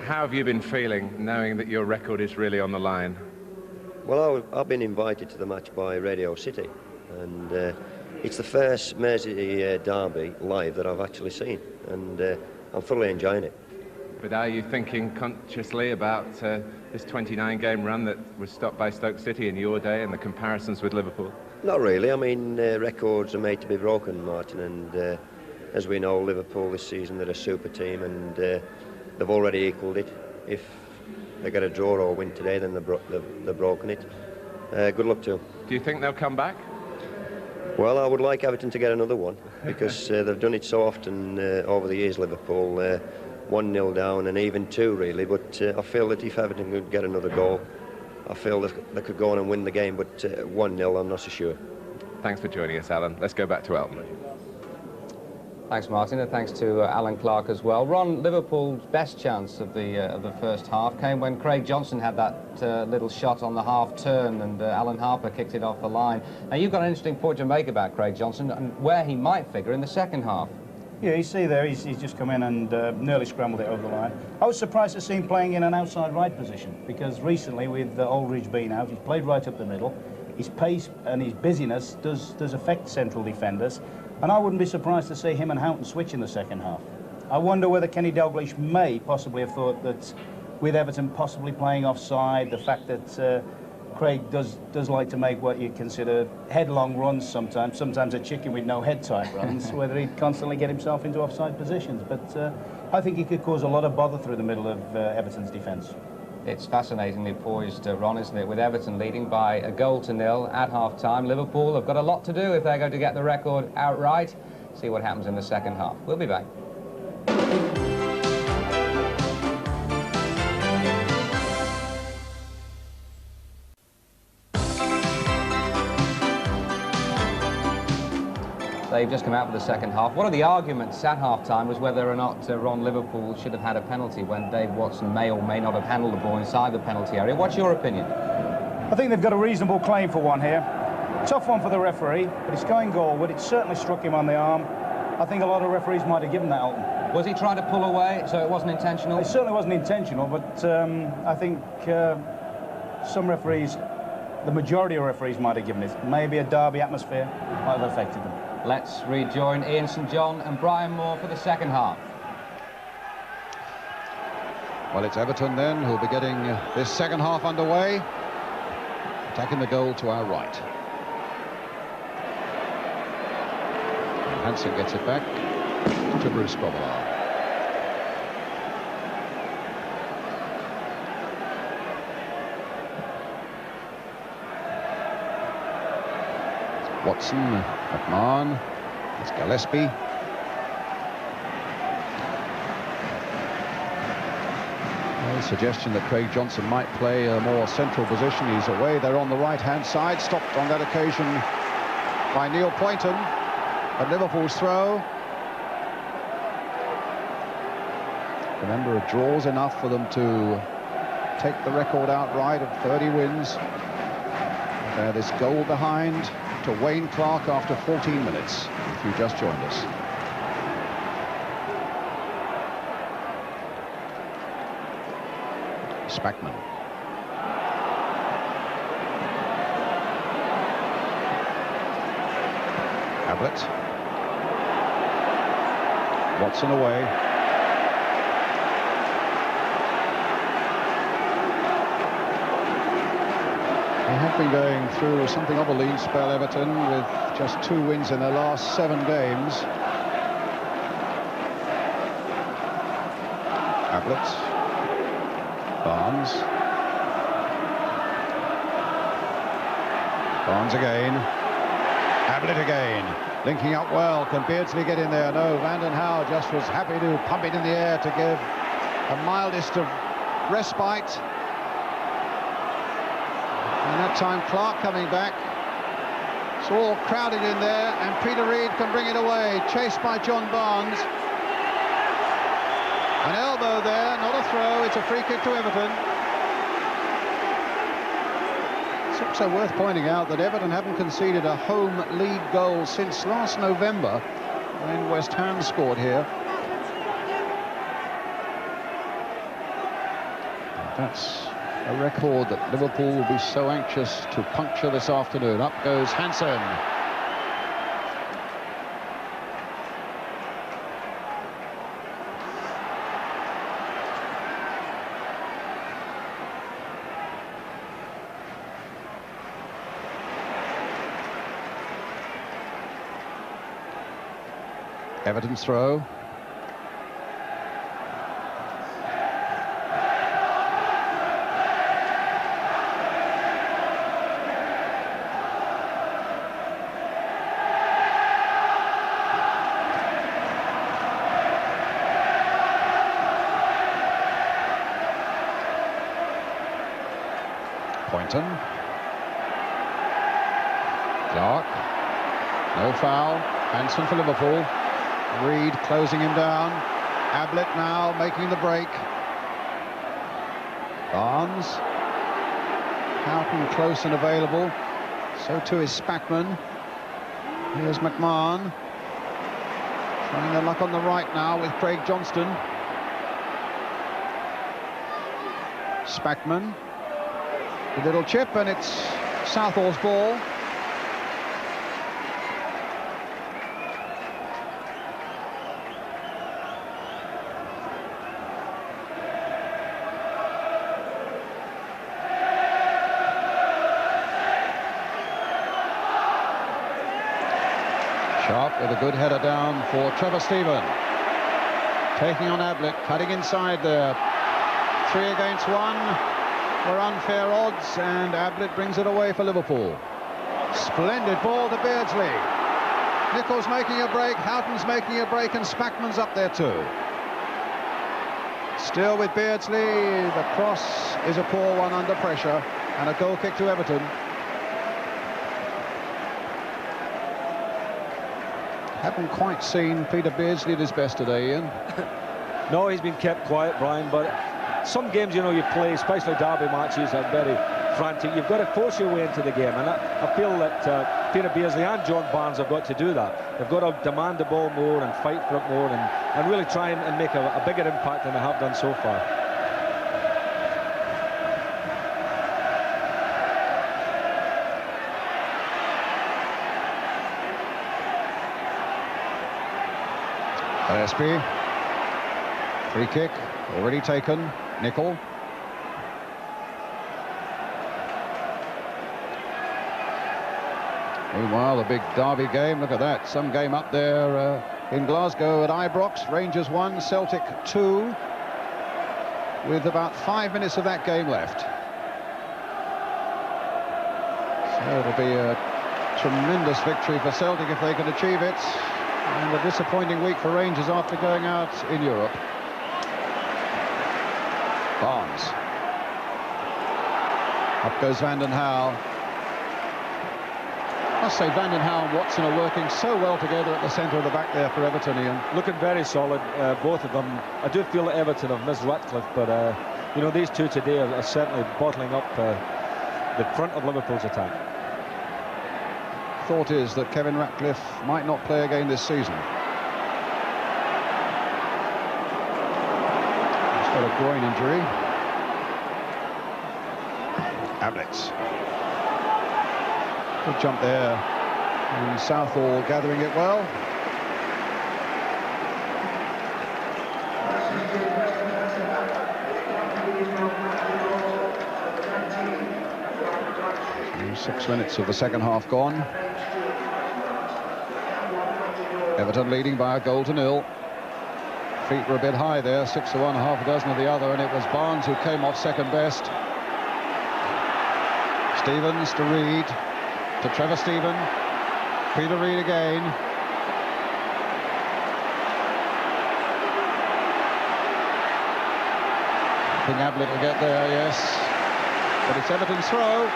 How have you been feeling, knowing that your record is really on the line? Well, I've been invited to the match by Radio City, and it's the first Mersey derby live that I've actually seen, and I'm thoroughly enjoying it. But are you thinking consciously about this 29-game run that was stopped by Stoke City in your day and the comparisons with Liverpool? Not really. I mean, records are made to be broken, Martin, and as we know, Liverpool this season, they're a super team, and they've already equalled it. If they get a draw or win today, then they've broken it. Good luck to them. Do you think they'll come back? Well, I would like Everton to get another one, because they've done it so often over the years, Liverpool. 1-0 down and even 2, really, but I feel that if Everton could get another goal, I feel that they could go on and win the game, but 1-0, I'm not so sure. Thanks for joining us, Alan. Let's go back to Elton. Thanks, Martin, and thanks to Alan Clark as well. Ron, Liverpool's best chance of the first half came when Craig Johnson had that little shot on the half turn, and Alan Harper kicked it off the line. Now, you've got an interesting point to make about Craig Johnson and where he might figure in the second half. Yeah, you see there, he's just come in and nearly scrambled it over the line. I was surprised to see him playing in an outside right position, because recently, with Aldridge being out, he's played right up the middle. His pace and his busyness does affect central defenders, and I wouldn't be surprised to see him and Houghton switch in the second half. I wonder whether Kenny Dalglish may possibly have thought that with Everton possibly playing offside, the fact that Craig does like to make what you consider headlong runs sometimes a chicken with no head type runs, whether he'd constantly get himself into offside positions. But I think he could cause a lot of bother through the middle of Everton's defence. It's fascinatingly poised, Ron, isn't it, with Everton leading by 1-0 at half-time. Liverpool have got a lot to do if they're going to get the record outright. See what happens in the second half. We'll be back. They've just come out for the second half. One of the arguments at half-time was whether or not Ron, Liverpool should have had a penalty when Dave Watson may or may not have handled the ball inside the penalty area. What's your opinion? I think they've got a reasonable claim for one here. Tough one for the referee, but it's going goalward. It certainly struck him on the arm. I think a lot of referees might have given that, Elton. Was he trying to pull away, so it wasn't intentional? It certainly wasn't intentional, but I think some referees, the majority of referees might have given it. Maybe a derby atmosphere might have affected them. Let's rejoin Ian St John and Brian Moore for the second half. Well, it's Everton then who'll be getting this second half underway. Attacking the goal to our right. And Hansen gets it back to Bruce Grobler. Watson, McMahon, it's Gillespie. A suggestion that Craig Johnson might play a more central position. He's away there on the right-hand side, stopped on that occasion by Neil Poynton at Liverpool's throw. Remember, a draw's enough for them to take the record outright of 30 wins. This goal behind to Wayne Clark after 14 minutes, if you just joined us. Spackman. Ablett. Watson away. They have been going through something of a lean spell, Everton, with just 2 wins in their last 7 games. Ablett. Barnes. Barnes again. Ablett again. Linking up well. Can Beardsley get in there? No, Vanden Hauwe just was happy to pump it in the air to give a mildest of respite. And that time Clark coming back. It's all crowded in there, and Peter Reid can bring it away. Chased by John Barnes. An elbow there, not a throw. It's a free kick to Everton. It's also worth pointing out that Everton haven't conceded a home league goal since last November when West Ham scored here. That's a record that Liverpool will be so anxious to puncture this afternoon. Up goes Hansen. Everton's throw. Poynton. Clark. No foul. Hansen for Liverpool. Reid closing him down. Ablett now making the break. Barnes. Houghton close and available. So too is Spackman. Here's McMahon. Trying their luck on the right now with Craig Johnston. Spackman. A little chip, and it's Southall's ball. Sharp with a good header down for Trevor Stephen. Taking on Ablett, cutting inside there. 3 against 1. Were unfair odds, and Ablett brings it away for Liverpool. Splendid ball to Beardsley. Nichols making a break, Houghton's making a break, and Spackman's up there too. Still with Beardsley, the cross is a poor one under pressure, and a goal kick to Everton. Haven't quite seen Peter Beardsley at his best today, Ian. No, he's been kept quiet, Brian, but some games, you know, you play, especially derby matches, are very frantic. You've got to force your way into the game, and I feel that Peter Beardsley and John Barnes have got to do that. They've got to demand the ball more and fight for it more, and really try and make a bigger impact than they have done so far. Gillespie. Free kick already taken. Nicol. Meanwhile, a big derby game. Look at that. Some game up there in Glasgow at Ibrox. Rangers 1, Celtic 2. With about 5 minutes of that game left. So it'll be a tremendous victory for Celtic if they can achieve it. And a disappointing week for Rangers after going out in Europe. Barnes. Up goes Vanden Hauwe. must say Van den Hauwe and Watson are working so well together at the centre of the back there for Everton, Ian. Looking very solid, both of them. I do feel that Everton have missed Ratcliffe, but you know, these two today are certainly bottling up the front of Liverpool's attack. Thought is that Kevin Ratcliffe might not play again this season. He's got a groin injury. Ablett. Good jump there. And Southall gathering it well. And 6 minutes of the second half gone. Everton leading by a goal to nil. Feet were a bit high there, 6 to 1, half a dozen of the other, and it was Barnes who came off second best. Stevens to Reid, to Trevor Stephen, Peter Reid again. I think Ablett will get there, yes. But it's Everton's throw.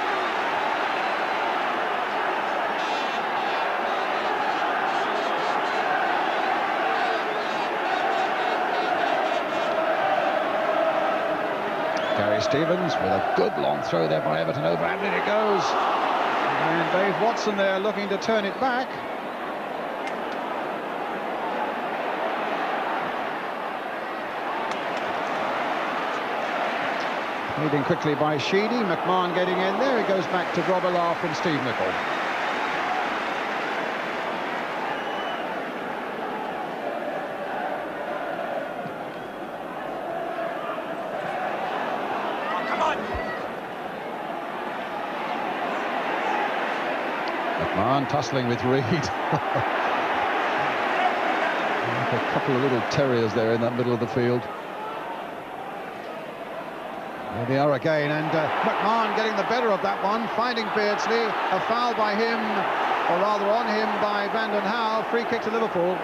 Gary Stevens with a good long throw there by Everton over Ablett it goes. And Dave Watson there looking to turn it back. Leading quickly by Sheedy. McMahon getting in there. He goes back to Grobbelaar from Steve Nicol. McMahon tussling with Reid. A couple of little terriers there in that middle of the field. There they are again, and McMahon getting the better of that one, finding Beardsley. A foul by him, or rather on him by Van den Hauwe. Free kick to Liverpool.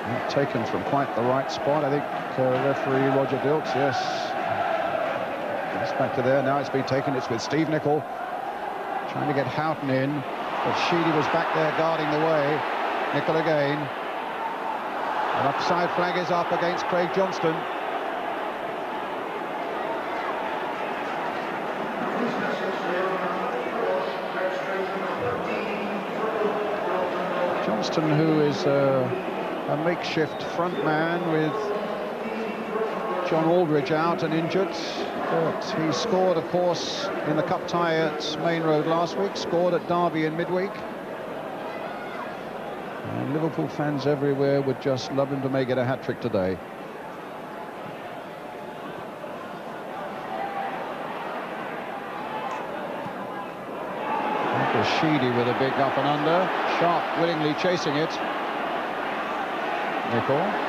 Not taken from quite the right spot, I think. Referee Roger Dilks, yes. It's back to there. Now it's been taken. It's with Steve Nicol trying to get Houghton in, but Sheedy was back there guarding the way. Nicol again. An offside flag is up against Craig Johnston. Johnston, who is a makeshift front man with John Aldridge out and injured. But he scored, of course, in the cup tie at Main Road last week, scored at Derby in midweek. And Liverpool fans everywhere would just love him to make it a hat-trick today. That was Sheedy with a big up and under. Sharp willingly chasing it. Nicol.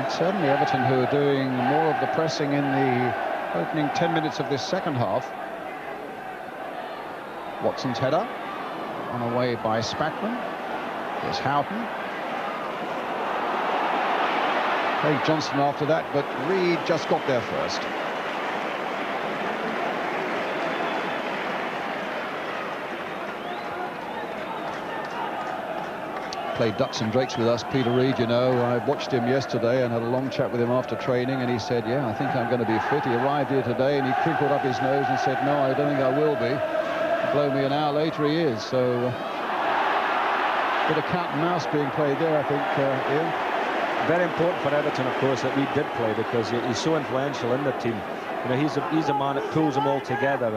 Certainly Everton, who are doing more of the pressing in the opening 10 minutes of this second half. Watson's header on away by Spackman. There's Houghton. Craig Johnston after that, but Reid just got there first. Played ducks and drakes with us, Peter Reid, you know. I watched him yesterday and had a long chat with him after training, and he said, yeah, I think I'm going to be fit. He arrived here today and he crinkled up his nose and said, no, I don't think I will be. Blow me an hour later, he is. So bit of cat and mouse being played there, I think, Ian. Very important for Everton, of course, that we did play, because he's so influential in the team. You know, he's a man that pulls them all together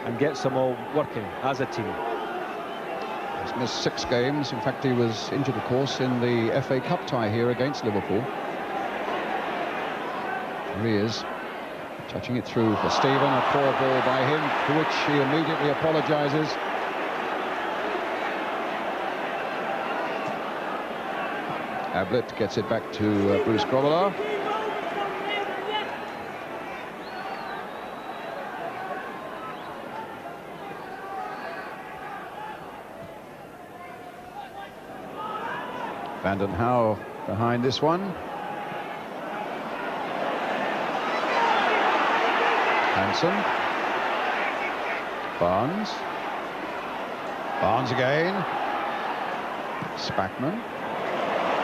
and gets them all working as a team. He's missed 6 games. In fact, he was injured, of course, in the FA Cup tie here against Liverpool. Here he is, touching it through for Stephen. A poor ball by him, for which he immediately apologises. Ablett gets it back to Bruce Grobbelaar. Vanden Hauwe behind this one. Hansen. Barnes. Barnes again. Spackman.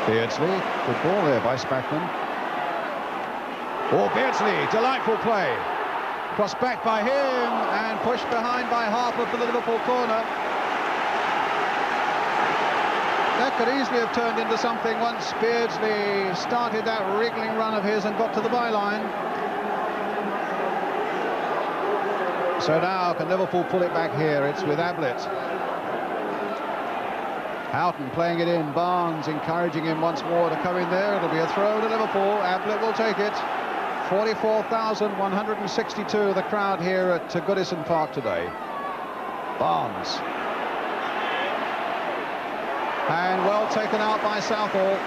Beardsley. Good ball there by Spackman. Oh, Beardsley. Delightful play. Crossed back by him and pushed behind by Harper for the Liverpool corner. That could easily have turned into something once Beardsley started that wriggling run of his and got to the byline. So now can Liverpool pull it back here? It's with Ablett. Houghton playing it in. Barnes encouraging him once more to come in there. It'll be a throw to Liverpool. Ablett will take it. 44,162 the crowd here at Goodison Park today. Barnes. And well taken out by Southall.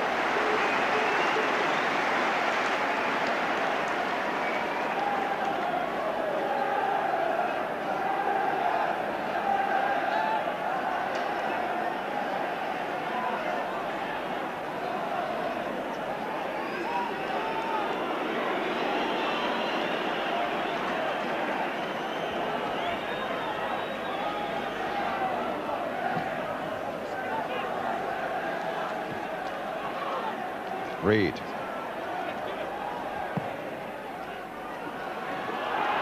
Reed.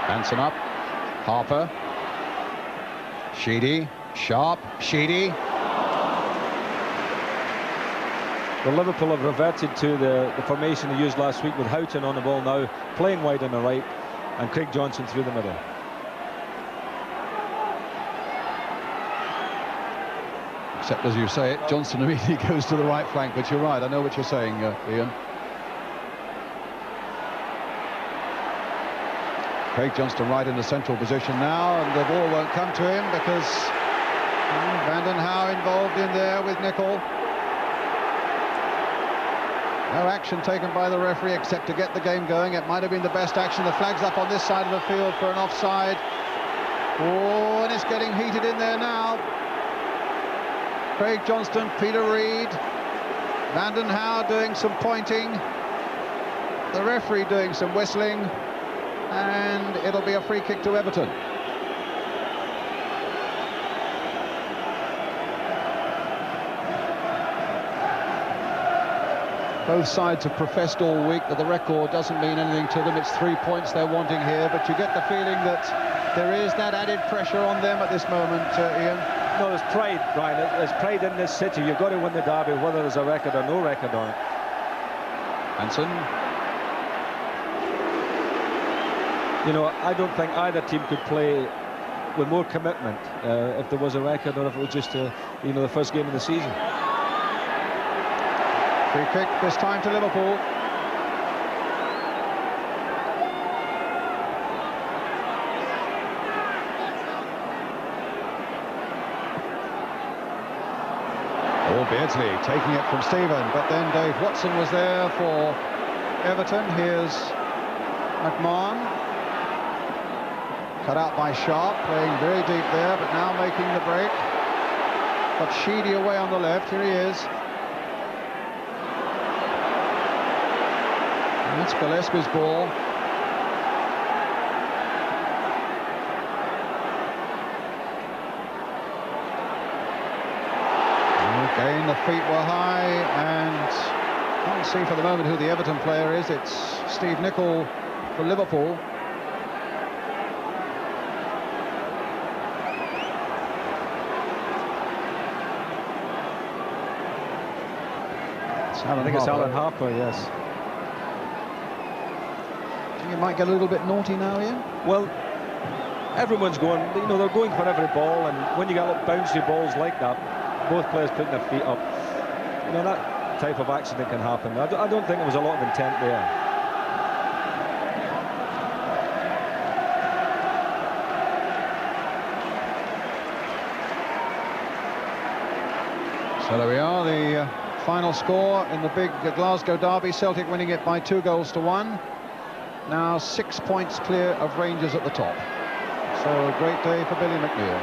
Hansen up. Harper. Sheedy. Sharp. Sheedy. Well, Liverpool have reverted to the formation they used last week with Houghton on the ball now, playing wide on the right, and Craig Johnson through the middle. Except, as you say it, Johnson immediately goes to the right flank, but you're right, I know what you're saying, Ian. Craig Johnston right in the central position now, and the ball won't come to him because Vanden Hauwe involved in there with Nicol. No action taken by the referee except to get the game going. It might have been the best action. The flag's up on this side of the field for an offside. Oh, and it's getting heated in there now. Craig Johnston, Peter Reid, Vanden Hauwe doing some pointing, the referee doing some whistling, and it'll be a free kick to Everton. Both sides have professed all week that the record doesn't mean anything to them. It's 3 points they're wanting here, but you get the feeling that there is that added pressure on them at this moment, Ian. No, there's pride, Brian. There's pride in this city. You've got to win the derby, whether there's a record or no record on it. Hansen. You know, I don't think either team could play with more commitment if there was a record or if it was just the first game of the season. Free kick this time to Liverpool. Beardsley taking it from Stephen, but then Dave Watson was there for Everton. Here's McMahon. Cut out by Sharp, playing very deep there, but now making the break. Got Sheedy away on the left. Here he is. And that's Gillespie's ball. Again, the feet were high, and can't see for the moment who the Everton player is. It's Steve Nicol for Liverpool. I think it's Alan Harper, yes. Do you think it might get a little bit naughty now, Ian? Well, everyone's going, they're going for every ball, and when you get little bouncy balls like that, both players putting their feet up, that type of accident can happen. I don't think there was a lot of intent there. So there we are, the final score in the big Glasgow derby. Celtic winning it by 2-1. Now 6 points clear of Rangers at the top. So a great day for Billy McNeil.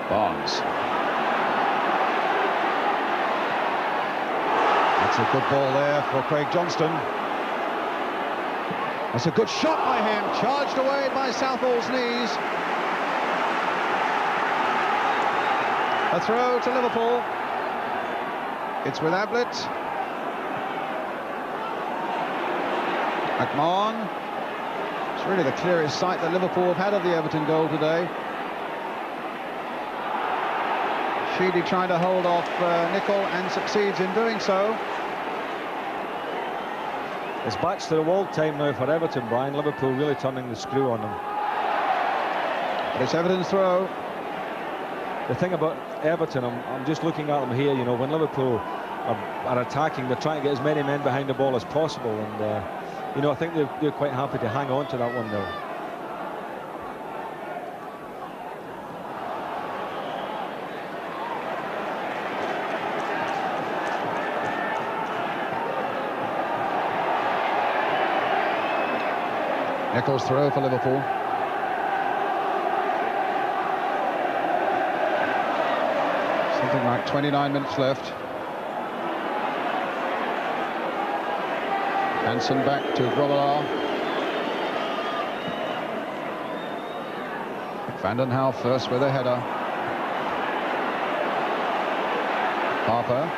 Barnes. That's a good ball there for Craig Johnston. That's a good shot by him, charged away by Southall's knees. A throw to Liverpool. It's with Ablett. McMahon. It's really the clearest sight that Liverpool have had of the Everton goal today. Sheedy trying to hold off Nicol and succeeds in doing so. It's backs to the wall time now for Everton, Brian. Liverpool really turning the screw on them. But it's Everton's throw. The thing about Everton, I'm just looking at them here, you know, when Liverpool are attacking, they're trying to get as many men behind the ball as possible, and you know, I think they're quite happy to hang on to that 1-0. Nicol's throw for Liverpool. Something like 29 minutes left. Hansen back to Grobbelaar. Vanden Hauwe first with a header. Harper.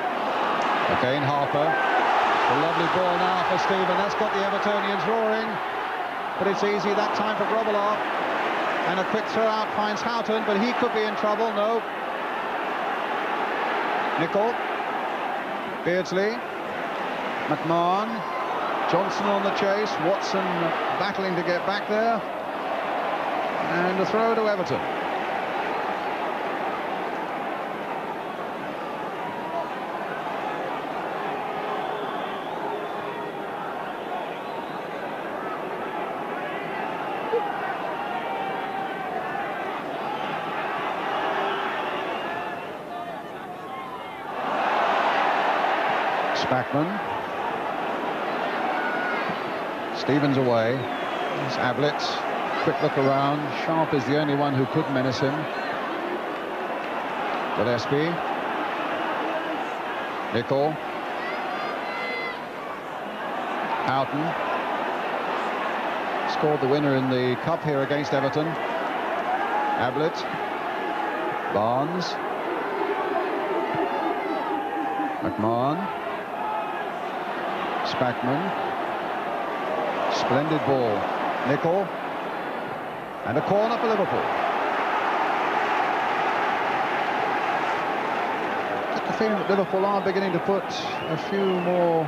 Again Harper. A lovely ball now for Stephen. That's got the Evertonians roaring. But it's easy that time for Grobbelaar. And a quick throw out finds Houghton, but he could be in trouble. No. Nicol. Beardsley. McMahon. Johnson on the chase. Watson battling to get back there. And a throw to Everton. Spackman. Stevens away. There's Ablett. Quick look around. Sharp is the only one who could menace him. Gillespie. Nicol. Houghton. Scored the winner in the cup here against Everton. Ablett. Barnes. McMahon. Spackman. Splendid ball. Nicol. And a corner for Liverpool. Get the feeling that Liverpool are beginning to put a few more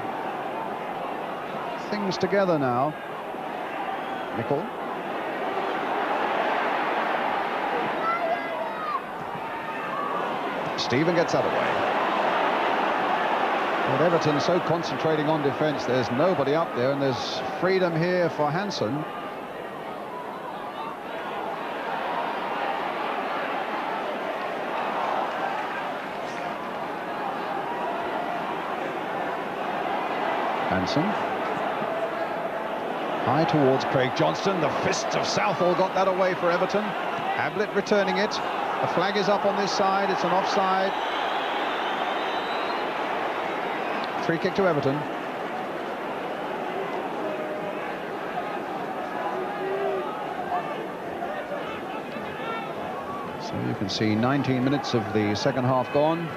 things together now. Nicol. Stephen gets that away. But Everton so concentrating on defence, there's nobody up there, and there's freedom here for Hansen. Hansen. High towards Craig Johnston. The fists of Southall got that away for Everton. Ablett returning it. The flag is up on this side. It's an offside. Free kick to Everton. So you can see 19 minutes of the second half gone.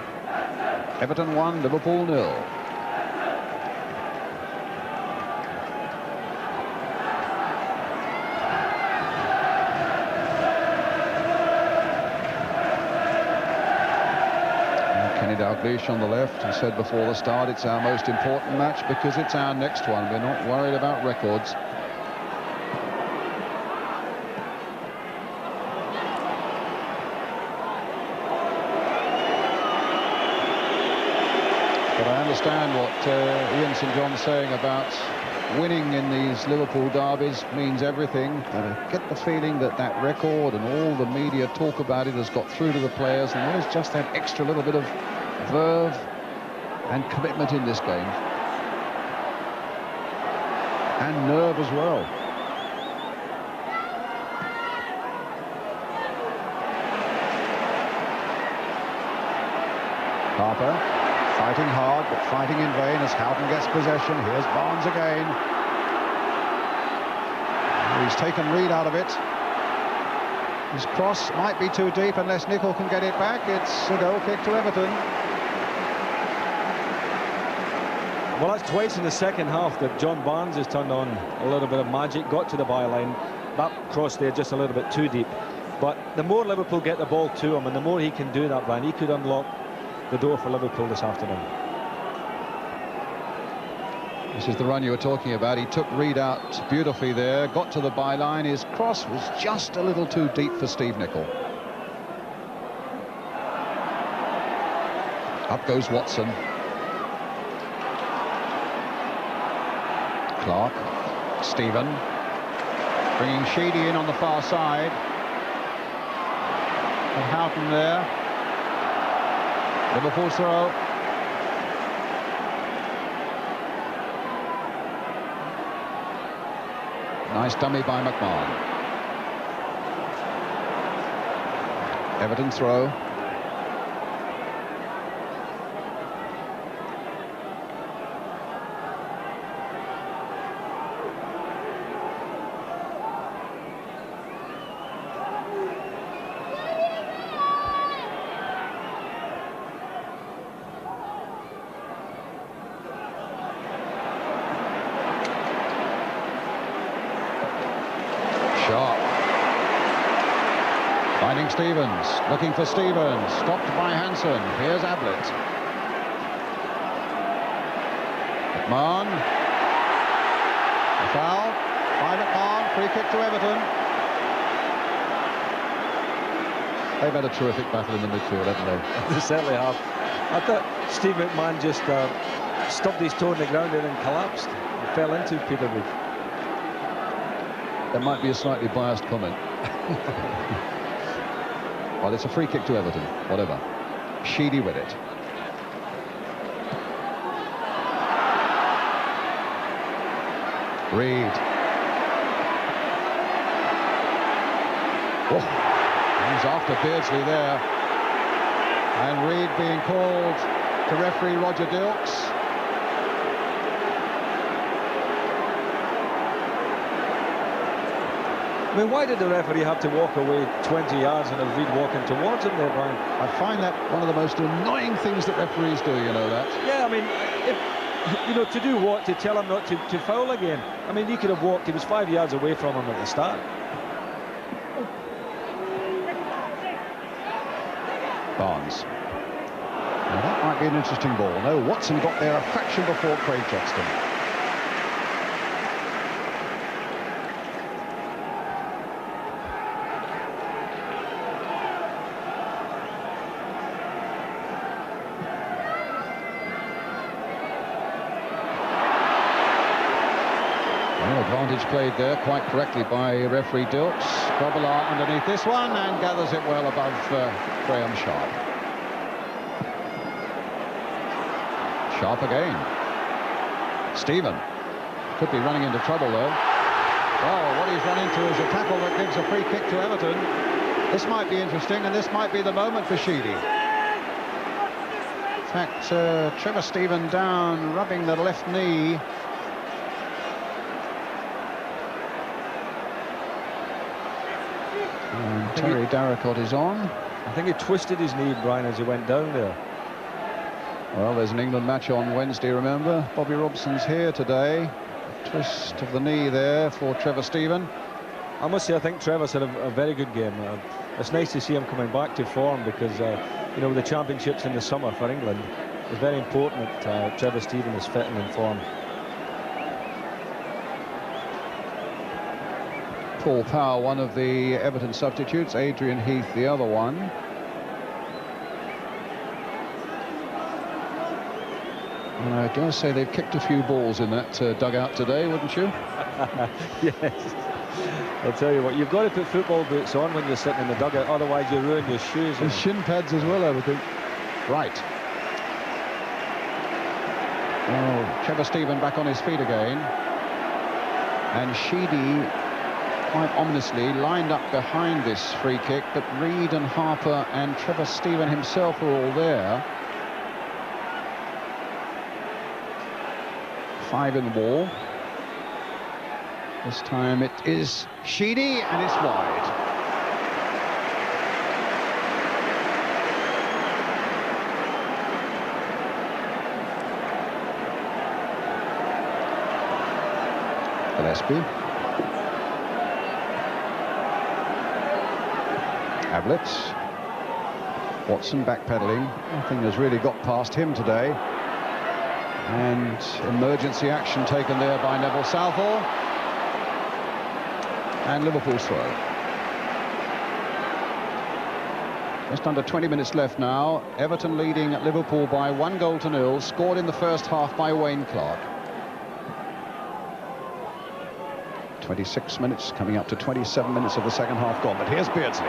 Everton 1, Liverpool 0. Dalglish on the left. He said before the start it's our most important match because it's our next one. We're not worried about records. But I understand what Ian St John's saying about winning in these Liverpool derbies means everything. But I get the feeling that that record and all the media talk about it has got through to the players, and there's just that extra little bit of verve and commitment in this game, and nerve as well. Harper fighting hard, but fighting in vain as Houghton gets possession. Here's Barnes again. He's taken Reed out of it. His cross might be too deep unless Nicol can get it back. It's a goal kick to Everton. Well, that's twice in the second half that John Barnes has turned on a little bit of magic, got to the byline. That cross there just a little bit too deep. But the more Liverpool get the ball to him and the more he can do that, Brian, he could unlock the door for Liverpool this afternoon. This is the run you were talking about. He took Reed out beautifully there, got to the byline. His cross was just a little too deep for Steve Nicol. Up goes Watson. Clark, Stephen, bringing Sheedy in on the far side. And Houghton there. Liverpool's throw. Nice dummy by McMahon. Everton throw. Finding Stevens, looking for Stevens, stopped by Hansen. Here's Ablett. McMahon. A foul by McMahon, free kick to Everton. They've had a terrific battle in the midfield, haven't they? They certainly have. I thought Steve McMahon just stubbed his toe on the ground and then collapsed and fell into Peter Reid. That might be a slightly biased comment. Well, it's a free kick to Everton, whatever. Sheedy with it. Reed. Oh, he's after Beardsley there. And Reed being called to referee Roger Dilks. I mean, why did the referee have to walk away 20 yards and have Reed walking towards him there, Brian? I find that one of the most annoying things that referees do, you know that. Yeah, I mean, if, you know, to do what? To tell him not to foul again? I mean, he could have walked, he was 5 yards away from him at the start. Barnes. Now that might be an interesting ball. No, Watson got there a fraction before Craig Johnston. Advantage played there quite correctly by referee Dilks. Grobbelaar underneath this one and gathers it well above Graham Sharp. Sharp again. Stephen could be running into trouble though. Oh, what he's run into is a tackle that gives a free kick to Everton. This might be interesting and this might be the moment for Sheedy. In fact, Trevor Stephen down, rubbing the left knee. And Terry Darracott is on. I think he twisted his knee, Brian, as he went down there. Well, there's an England match on Wednesday, remember. Bobby Robson's here today. A twist of the knee there for Trevor Stephen. I must say, I think Trevor's had a very good game. It's nice to see him coming back to form because, you know, the championships in the summer for England, it's very important that Trevor Stephen is fit and in form. Paul Power, one of the Everton substitutes, Adrian Heath, the other one. And I dare say they've kicked a few balls in that dugout today, wouldn't you? Yes. I'll tell you what, you've got to put football boots on when you're sitting in the dugout, otherwise you ruin your shoes. And shin pads as well, I would think. Right. Oh, Trevor Stephen back on his feet again. And Sheedy, quite ominously, lined up behind this free kick, but Reed and Harper and Trevor Stephen himself are all there. 5 in the wall. This time it is Sheedy, and it's wide. Gillespie. Ablett. Watson backpedaling. Nothing has really got past him today. And emergency action taken there by Neville Southall. And Liverpool's throw. Just under 20 minutes left now. Everton leading Liverpool by 1-0, scored in the first half by Wayne Clark. 26 minutes, coming up to 27 minutes of the second half gone. But here's Beardsley.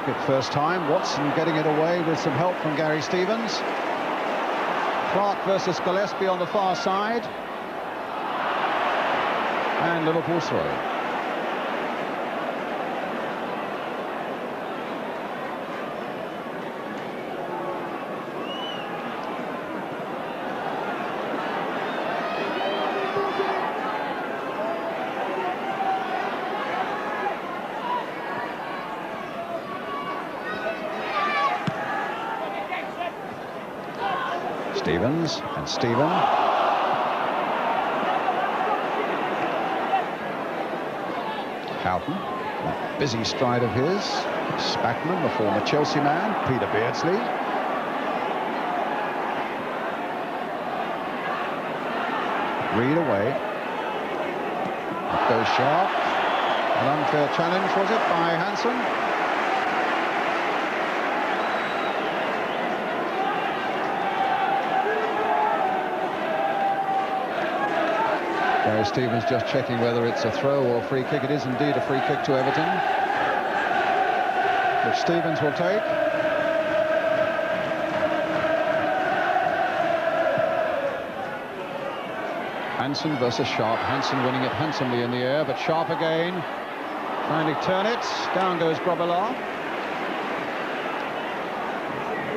Good first time. Watson getting it away with some help from Gary Stevens. Clark versus Gillespie on the far side. And Liverpool's throw. Stevens and Stephen. Houghton, that busy stride of his. Spackman, the former Chelsea man. Peter Beardsley. Reed away. Up goes Sharp. An unfair challenge, was it, by Hansen? Gary Stevens just checking whether it's a throw or a free kick. It is indeed a free kick to Everton, which Stevens will take. Hansen versus Sharp. Hansen winning it handsomely in the air, but Sharp again trying to turn it. Down goes Grobelaar.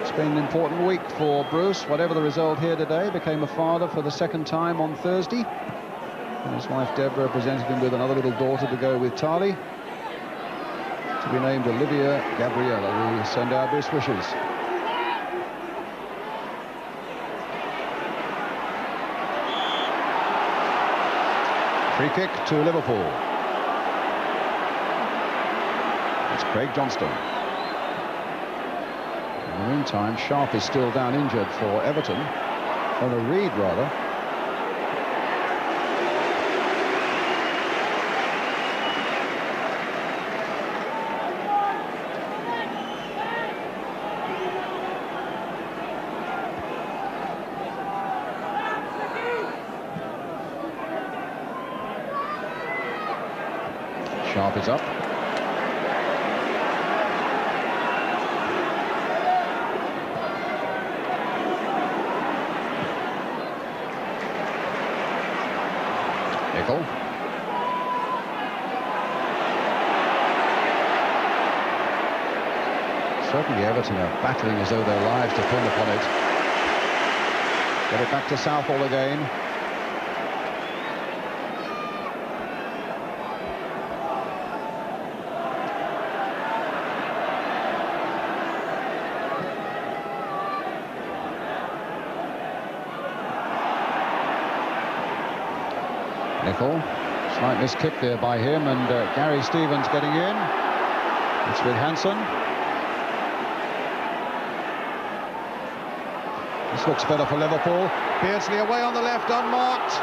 It's been an important week for Bruce. Whatever the result here today, became a father for the second time on Thursday. And his wife Deborah presented him with another little daughter to go with Tali, to be named Olivia Gabriella. We send our best wishes. Free kick to Liverpool. It's Craig Johnston. In the meantime, Sharp is still down injured for Everton, on a Reed rather. Sharp is up. Nickel. Certainly Everton are battling as though their lives depend upon it. Get it back to Southall again. Nickel, slight miskick there by him, and Gary Stevens getting in. It's with Hansen. This looks better for Liverpool. Beardsley away on the left, unmarked.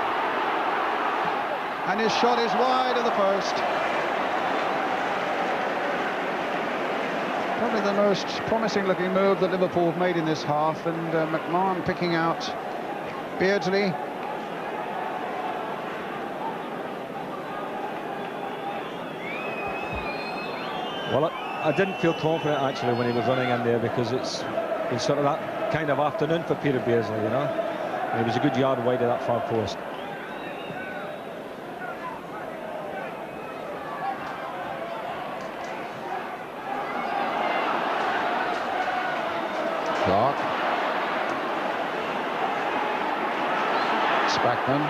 And his shot is wide of the post. Probably the most promising looking move that Liverpool have made in this half, and McMahon picking out Beardsley. Well, I didn't feel confident actually when he was running in there, because it's been sort of that kind of afternoon for Peter Beardsley, you know. And he was a good yard wide of that far post. Clark. Spackman.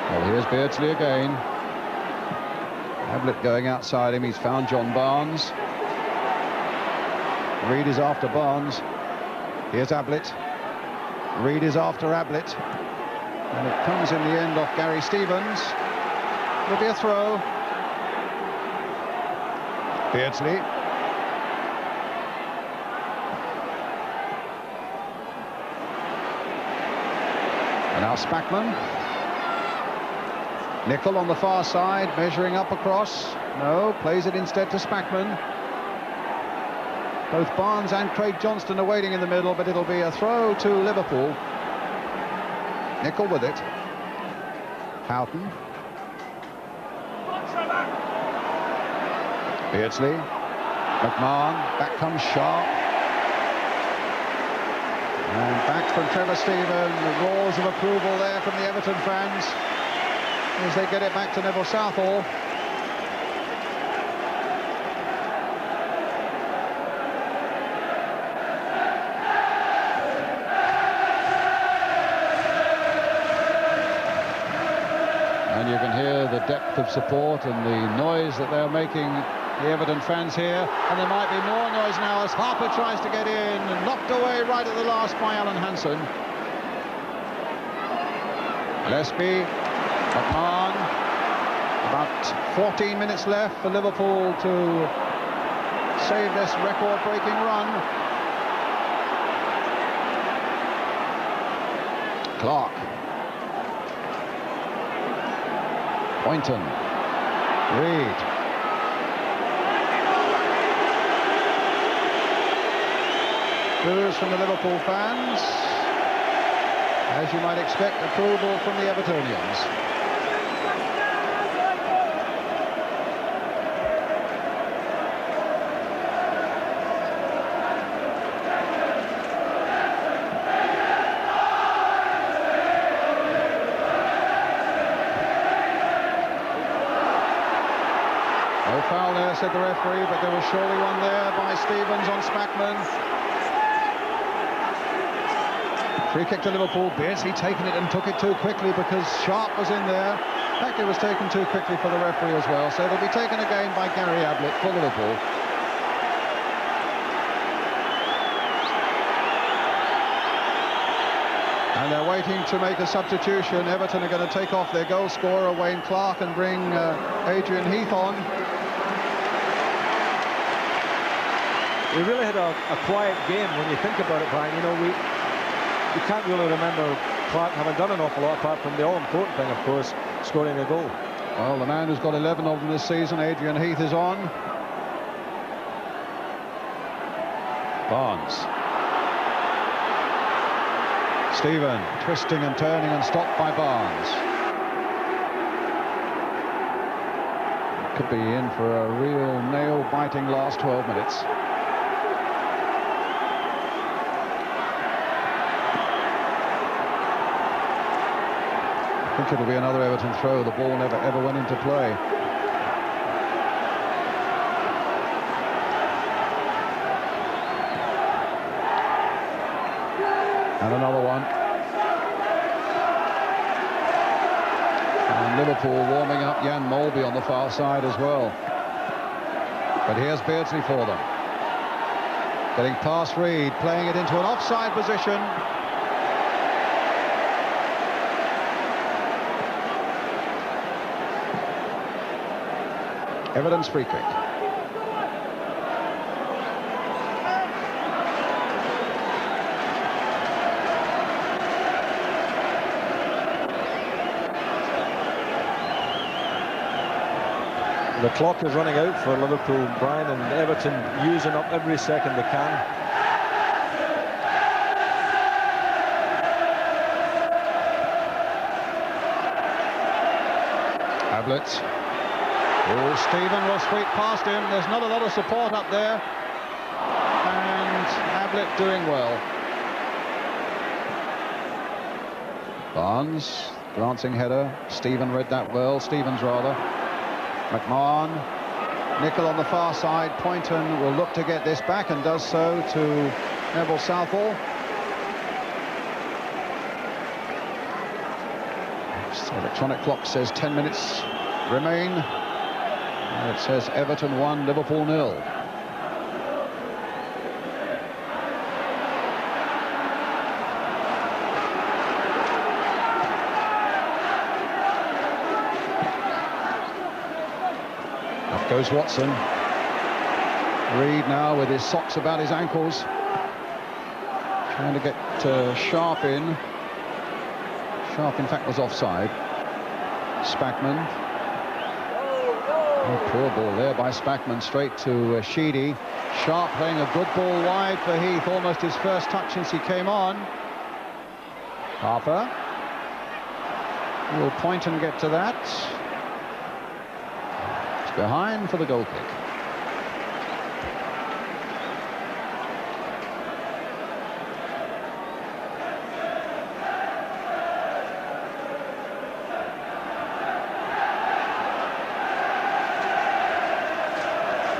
Well, here's Beardsley again. Ablett going outside him. He's found John Barnes. Reid is after Barnes. Here's Ablett. Reid is after Ablett. And it comes in the end off Gary Stevens. There'll be a throw. Beardsley. And now Spackman. Nicol on the far side, measuring up across. No, plays it instead to Spackman. Both Barnes and Craig Johnston are waiting in the middle, but it'll be a throw to Liverpool. Nicol with it. Houghton. Beardsley. McMahon. Back comes Sharp. And back from Trevor Stephen. The roars of approval there from the Everton fans as they get it back to Neville Southall. And you can hear the depth of support and the noise that they're making, the Everton fans here. And there might be more noise now as Harper tries to get in and knocked away right at the last by Alan Hansen. Gillespie, McMahon. About 14 minutes left for Liverpool to save this record-breaking run. Clark. Poynton. Reid. Boos from the Liverpool fans. As you might expect, approval from the Evertonians. No foul there, said the referee, but there was surely one there by Stevens on Spackman. Free kick to Liverpool. Beardsley taken it and took it too quickly because Sharp was in there. In fact, it was taken too quickly for the referee as well, so it'll be taken again by Gary Ablett for Liverpool. And they're waiting to make a substitution. Everton are going to take off their goal scorer, Wayne Clark, and bring Adrian Heath on. We really had a quiet game when you think about it, Brian. You know, you can't really remember Clark having done an awful lot, apart from the all-important thing, of course, scoring a goal. Well, the man who's got 11 of them this season, Adrian Heath, is on. Barnes. Stephen twisting and turning and stopped by Barnes. Could be in for a real nail-biting last 12 minutes. I think it'll be another Everton throw. The ball never ever went into play. And another one. And Liverpool warming up Jan Molby on the far side as well. But here's Beardsley for them. Getting past Reid, playing it into an offside position. Everton's free kick. The clock is running out for Liverpool, Brian, and Everton using up every second they can. Ablett. Oh, Stephen will sweep past him. There's not a lot of support up there. And Ablett doing well. Barnes, glancing header. Stephen read that well. Stevens rather. McMahon. Nicol on the far side. Poynton will look to get this back and does so to Neville Southall. So electronic clock says 10 minutes remain. And it says Everton 1, Liverpool 0. Up goes Watson. Reed now with his socks about his ankles, trying to get Sharp in. Sharp, in fact, was offside. Spackman. Oh, poor ball there by Spackman, straight to Sheedy. Sharp playing a good ball wide for Heath, almost his first touch since he came on. Harper. Will Poynton get to that? It's behind for the goal kick.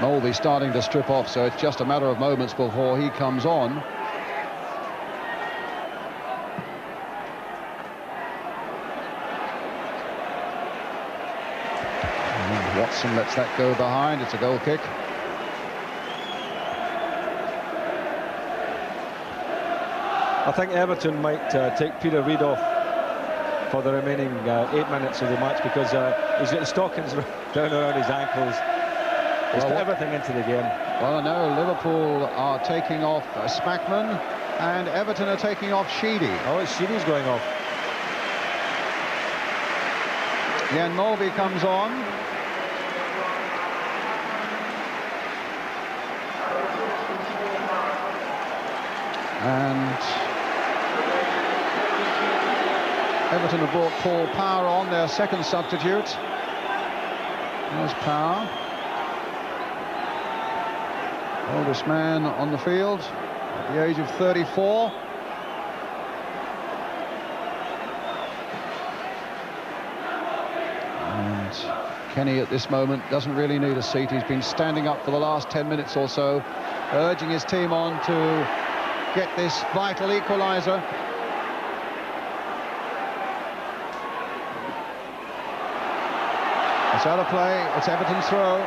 Mulvey starting to strip off, so it's just a matter of moments before he comes on. And Watson lets that go behind. It's a goal kick. I think Everton might take Peter Reid off for the remaining 8 minutes of the match, because he's got the stockings down around his ankles. He's put everything into the game. Well, no, Liverpool are taking off Spackman, and Everton are taking off Sheedy. Oh, Sheedy's going off. Jan Mulvey comes on. And Everton have brought Paul Power on, their second substitute. There's Power. Oldest man on the field at the age of 34. And Kenny at this moment doesn't really need a seat. He's been standing up for the last 10 minutes or so, urging his team on to get this vital equaliser. It's out of play. It's Everton's throw.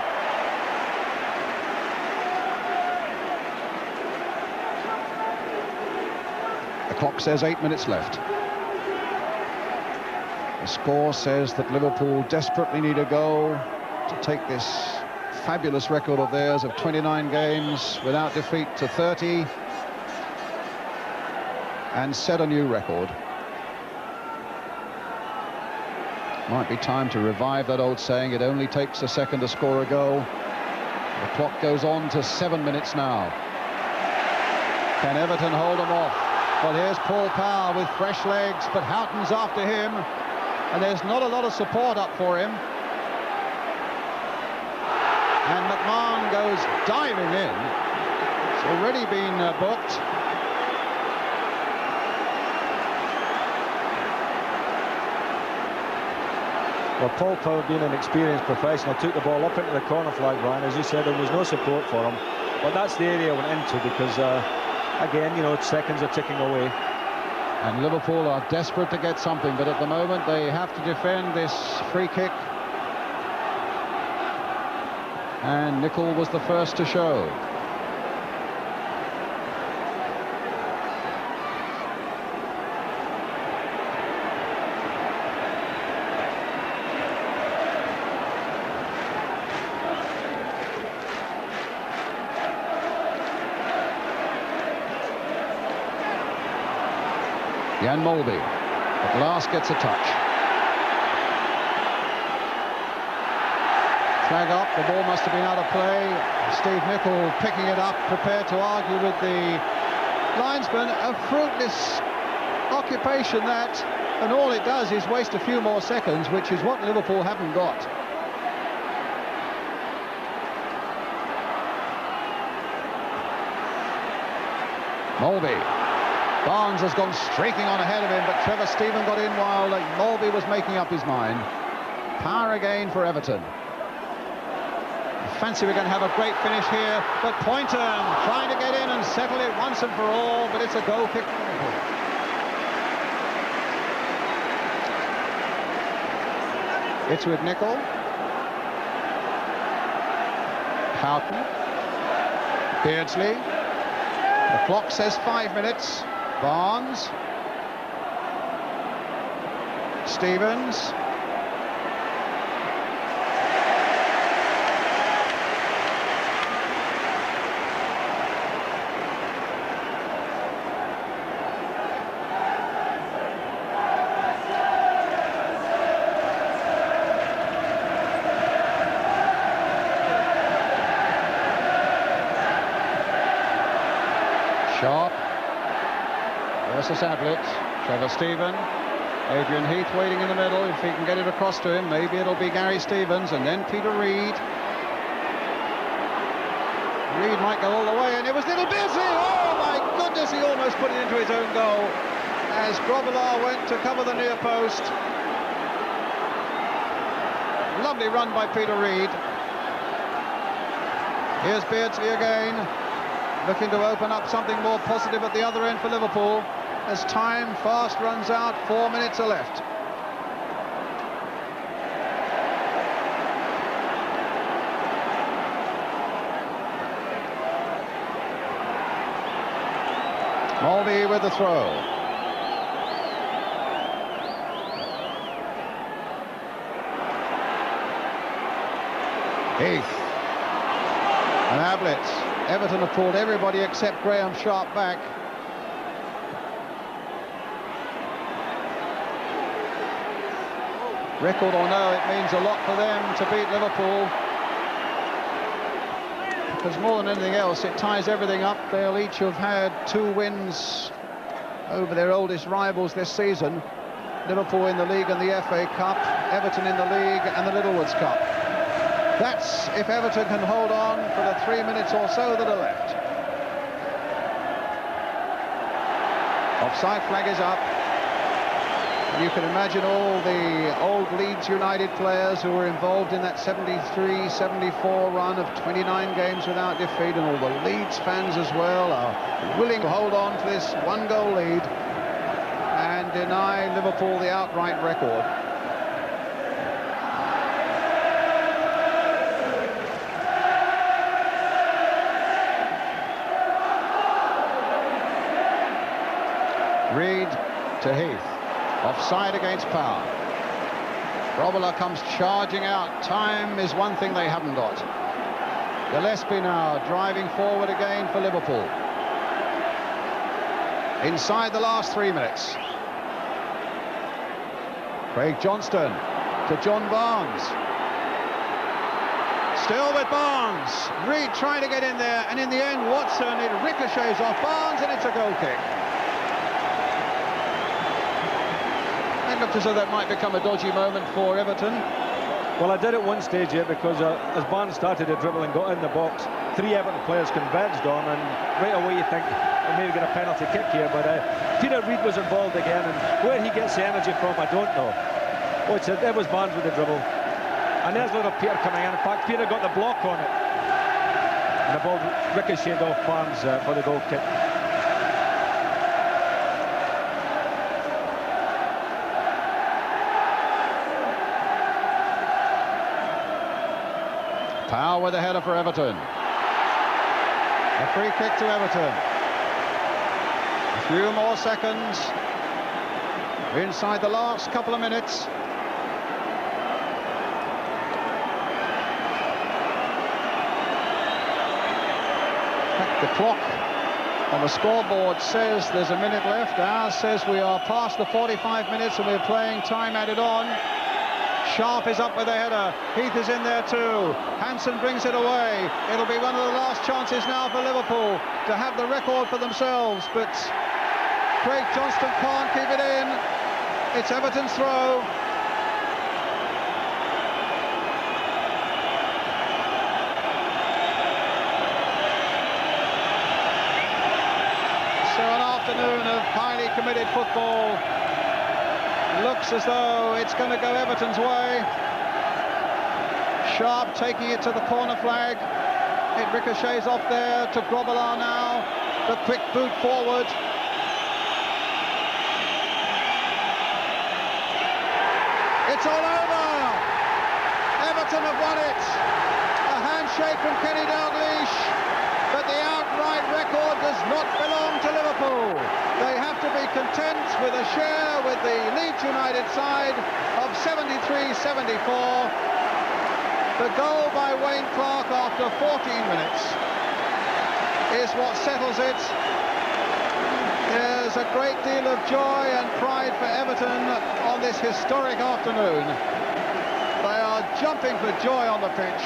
The clock says 8 minutes left. The score says that Liverpool desperately need a goal to take this fabulous record of theirs of 29 games without defeat to 30 and set a new record. Might be time to revive that old saying, it only takes a second to score a goal. The clock goes on to 7 minutes now. Can Everton hold them off? Well, here's Paul Power with fresh legs, but Houghton's after him, and there's not a lot of support up for him. And McMahon goes diving in. It's already been booked. Well, Paul Power, being an experienced professional, took the ball up into the corner flag, Brian. As you said, there was no support for him. But that's the area I went into, because, again, you know, seconds are ticking away. And Liverpool are desperate to get something, but at the moment they have to defend this free kick. And Nicol was the first to show. Jan Mulvey at last gets a touch. Flag up, the ball must have been out of play. Steve Nicol picking it up, prepared to argue with the linesman. A fruitless occupation that, and all it does is waste a few more seconds, which is what Liverpool haven't got. Mulvey. Barnes has gone streaking on ahead of him, but Trevor Stephen got in while Mulvey was making up his mind. Power again for Everton. I fancy we're going to have a great finish here, but Poynton trying to get in and settle it once and for all, but it's a goal kick. It's with Nicol. Houghton. Beardsley. The clock says 5 minutes. Barnes. Stevens. Sharp versus Ablett. Trevor Stephen. Adrian Heath waiting in the middle. If he can get it across to him, maybe it'll be Gary Stevens, and then Peter Reid. Reid might go all the way, and it was little Beardsley. Oh my goodness, he almost put it into his own goal as Grobbelaar went to cover the near post. Lovely run by Peter Reid. Here's Beardsley again, looking to open up something more positive at the other end for Liverpool as time fast runs out. 4 minutes are left. Mulvey with the throw. Heath and Ablett. Everton have pulled everybody except Graham Sharp back. Record or no, it means a lot for them to beat Liverpool, because more than anything else it ties everything up. They'll each have had 2 wins over their oldest rivals this season. Liverpool in the league and the FA Cup, Everton in the league and the Littlewoods Cup. That's if Everton can hold on for the 3 minutes or so that are left. Offside flag is up. You can imagine all the old Leeds United players who were involved in that 73-74 run of 29 games without defeat, and all the Leeds fans as well are willing to hold on to this 1-goal lead and deny Liverpool the outright record. Reid to Heath. Offside against Power. Grobbelaar comes charging out. Time is one thing they haven't got. Gillespie now driving forward again for Liverpool. Inside the last 3 minutes. Craig Johnston to John Barnes. Still with Barnes. Reid trying to get in there, and in the end Watson, it ricochets off Barnes and it's a goal kick. It looked as though that might become a dodgy moment for Everton. Well, I did at one stage here because as Barnes started to dribble and got in the box, 3 Everton players converged on, and right away you think we'll maybe get a penalty kick here, but Peter Reid was involved again, and where he gets the energy from I don't know. Oh, it was Barnes with the dribble, and there's little Peter coming in. In fact, Peter got the block on it, and the ball ricocheted off Barnes for the goal kick. Power with a header for Everton. A free kick to Everton. A few more seconds. Inside the last couple of minutes. The clock on the scoreboard says there's a minute left. Ours says we are past the 45 minutes and we're playing time added on. Sharp is up with a header. Heath is in there too. Hansen brings it away. It'll be one of the last chances now for Liverpool to have the record for themselves, but Craig Johnston can't keep it in. It's Everton's throw. So an afternoon of highly committed football. Looks as though it's going to go Everton's way. Sharp taking it to the corner flag. It ricochets off there to Grobbelaar now. The quick boot forward. It's all over. Everton have won it. A handshake from Kenny Dalglish, but the outright record does not belong to Liverpool. They have to be content with a share with the Leeds United side of 73-74. The goal by Wayne Clark after 14 minutes is what settles it. There's a great deal of joy and pride for Everton on this historic afternoon. They are jumping for joy on the pitch.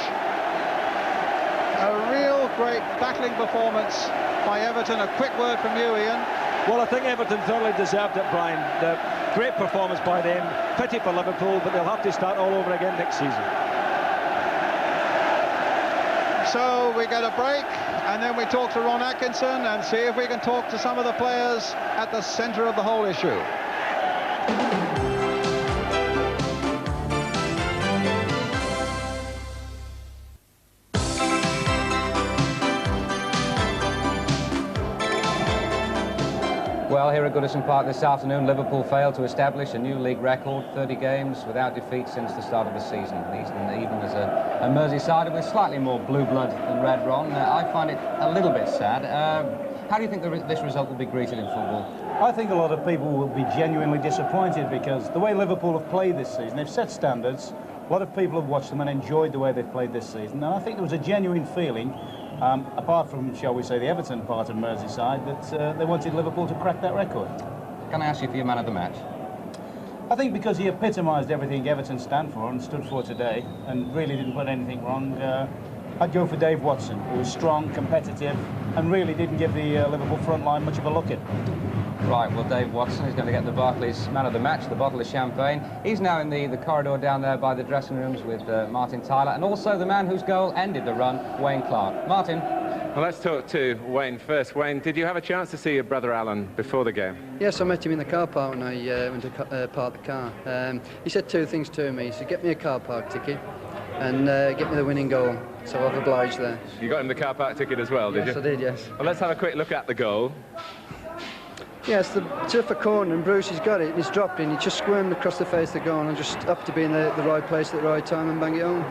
A real great battling performance by Everton. A quick word from you, Ian. Well, I think Everton thoroughly deserved it, Brian. The great performance by them. Pity for Liverpool, but they'll have to start all over again next season. So we get a break, and then we talk to Ron Atkinson and see if we can talk to some of the players at the centre of the whole issue. Well, here at Goodison Park this afternoon, Liverpool failed to establish a new league record, 30 games without defeat since the start of the season. Even as a Merseysider with slightly more blue blood than red, Ron, I find it a little bit sad. How do you think this result will be greeted in football? I think a lot of people will be genuinely disappointed because the way Liverpool have played this season, they've set standards. A lot of people have watched them and enjoyed the way they've played this season. And I think there was a genuine feeling, apart from, shall we say, the Everton part of Merseyside, that they wanted Liverpool to crack that record. Can I ask you for your man of the match? I think because he epitomised everything Everton stand for and stood for today and really didn't put anything wrong, I'd go for Dave Watson, who was strong, competitive, and really didn't give the Liverpool front line much of a look at. Right, well, Dave Watson is going to get the Barclays man of the match, the bottle of champagne. He's now in the corridor down there by the dressing rooms with Martin Tyler, and also the man whose goal ended the run, Wayne Clark. Martin. Well, let's talk to Wayne first. Wayne, did you have a chance to see your brother Alan before the game? Yes, I met him in the car park when I went to park the car. He said two things to me. He said, get me a car park ticket and get me the winning goal. So I've obliged there. You got him the car park ticket as well, did you? Yes, I did, yes. Well, let's have a quick look at the goal. Yes, the turf for corner, and Bruce has got it, and he's dropped in. He just squirmed across the face of the goal and just up to be in the right place at the right time and bang it home.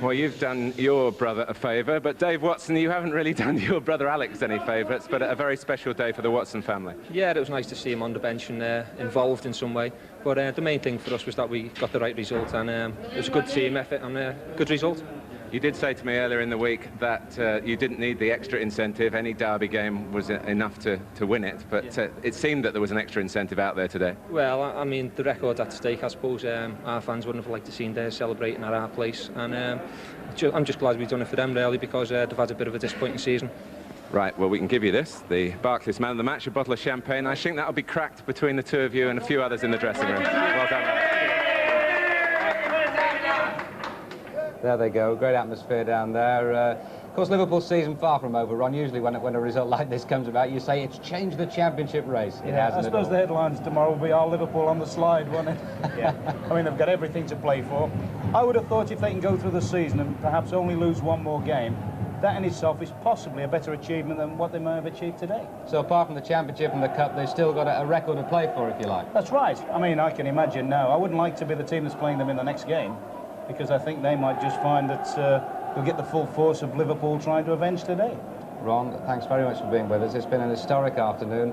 Well, you've done your brother a favour, but Dave Watson, you haven't really done your brother Alex any favourites, but a very special day for the Watson family. Yeah, it was nice to see him on the bench and involved in some way, but the main thing for us was that we got the right result, and it was a good team effort and a good result. You did say to me earlier in the week that you didn't need the extra incentive. Any derby game was enough to win it, but it seemed that there was an extra incentive out there today. Well, I mean, the record's at stake, I suppose. Our fans wouldn't have liked to see them celebrating at our place, and I'm just glad we've done it for them, really, because they've had a bit of a disappointing season. Right, well, we can give you this, the Barclays man of the match, a bottle of champagne. I think that'll be cracked between the two of you and a few others in the dressing room. Well done. There they go, great atmosphere down there. Of course, Liverpool's season far from over, Ron. Usually when a result like this comes about, you say it's changed the championship race. It hasn't. I suppose the headlines tomorrow will be our Liverpool on the slide, won't it? Yeah. I mean, they've got everything to play for. I would have thought if they can go through the season and perhaps only lose one more game, that in itself is possibly a better achievement than what they may have achieved today. So apart from the championship and the cup, they've still got a record to play for, if you like. That's right. I mean, I can imagine now. I wouldn't like to be the team that's playing them in the next game, because I think they might just find that they'll get the full force of Liverpool trying to avenge today. Ron, thanks very much for being with us. It's been an historic afternoon.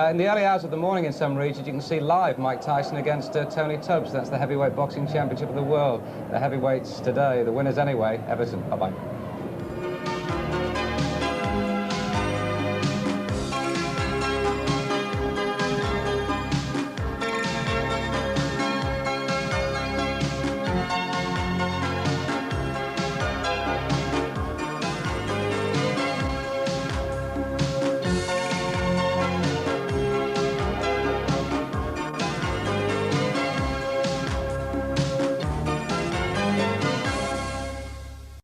In the early hours of the morning in some regions, you can see live Mike Tyson against Tony Tubbs. That's the heavyweight boxing championship of the world. The heavyweights today, the winners anyway, Everton. Bye-bye.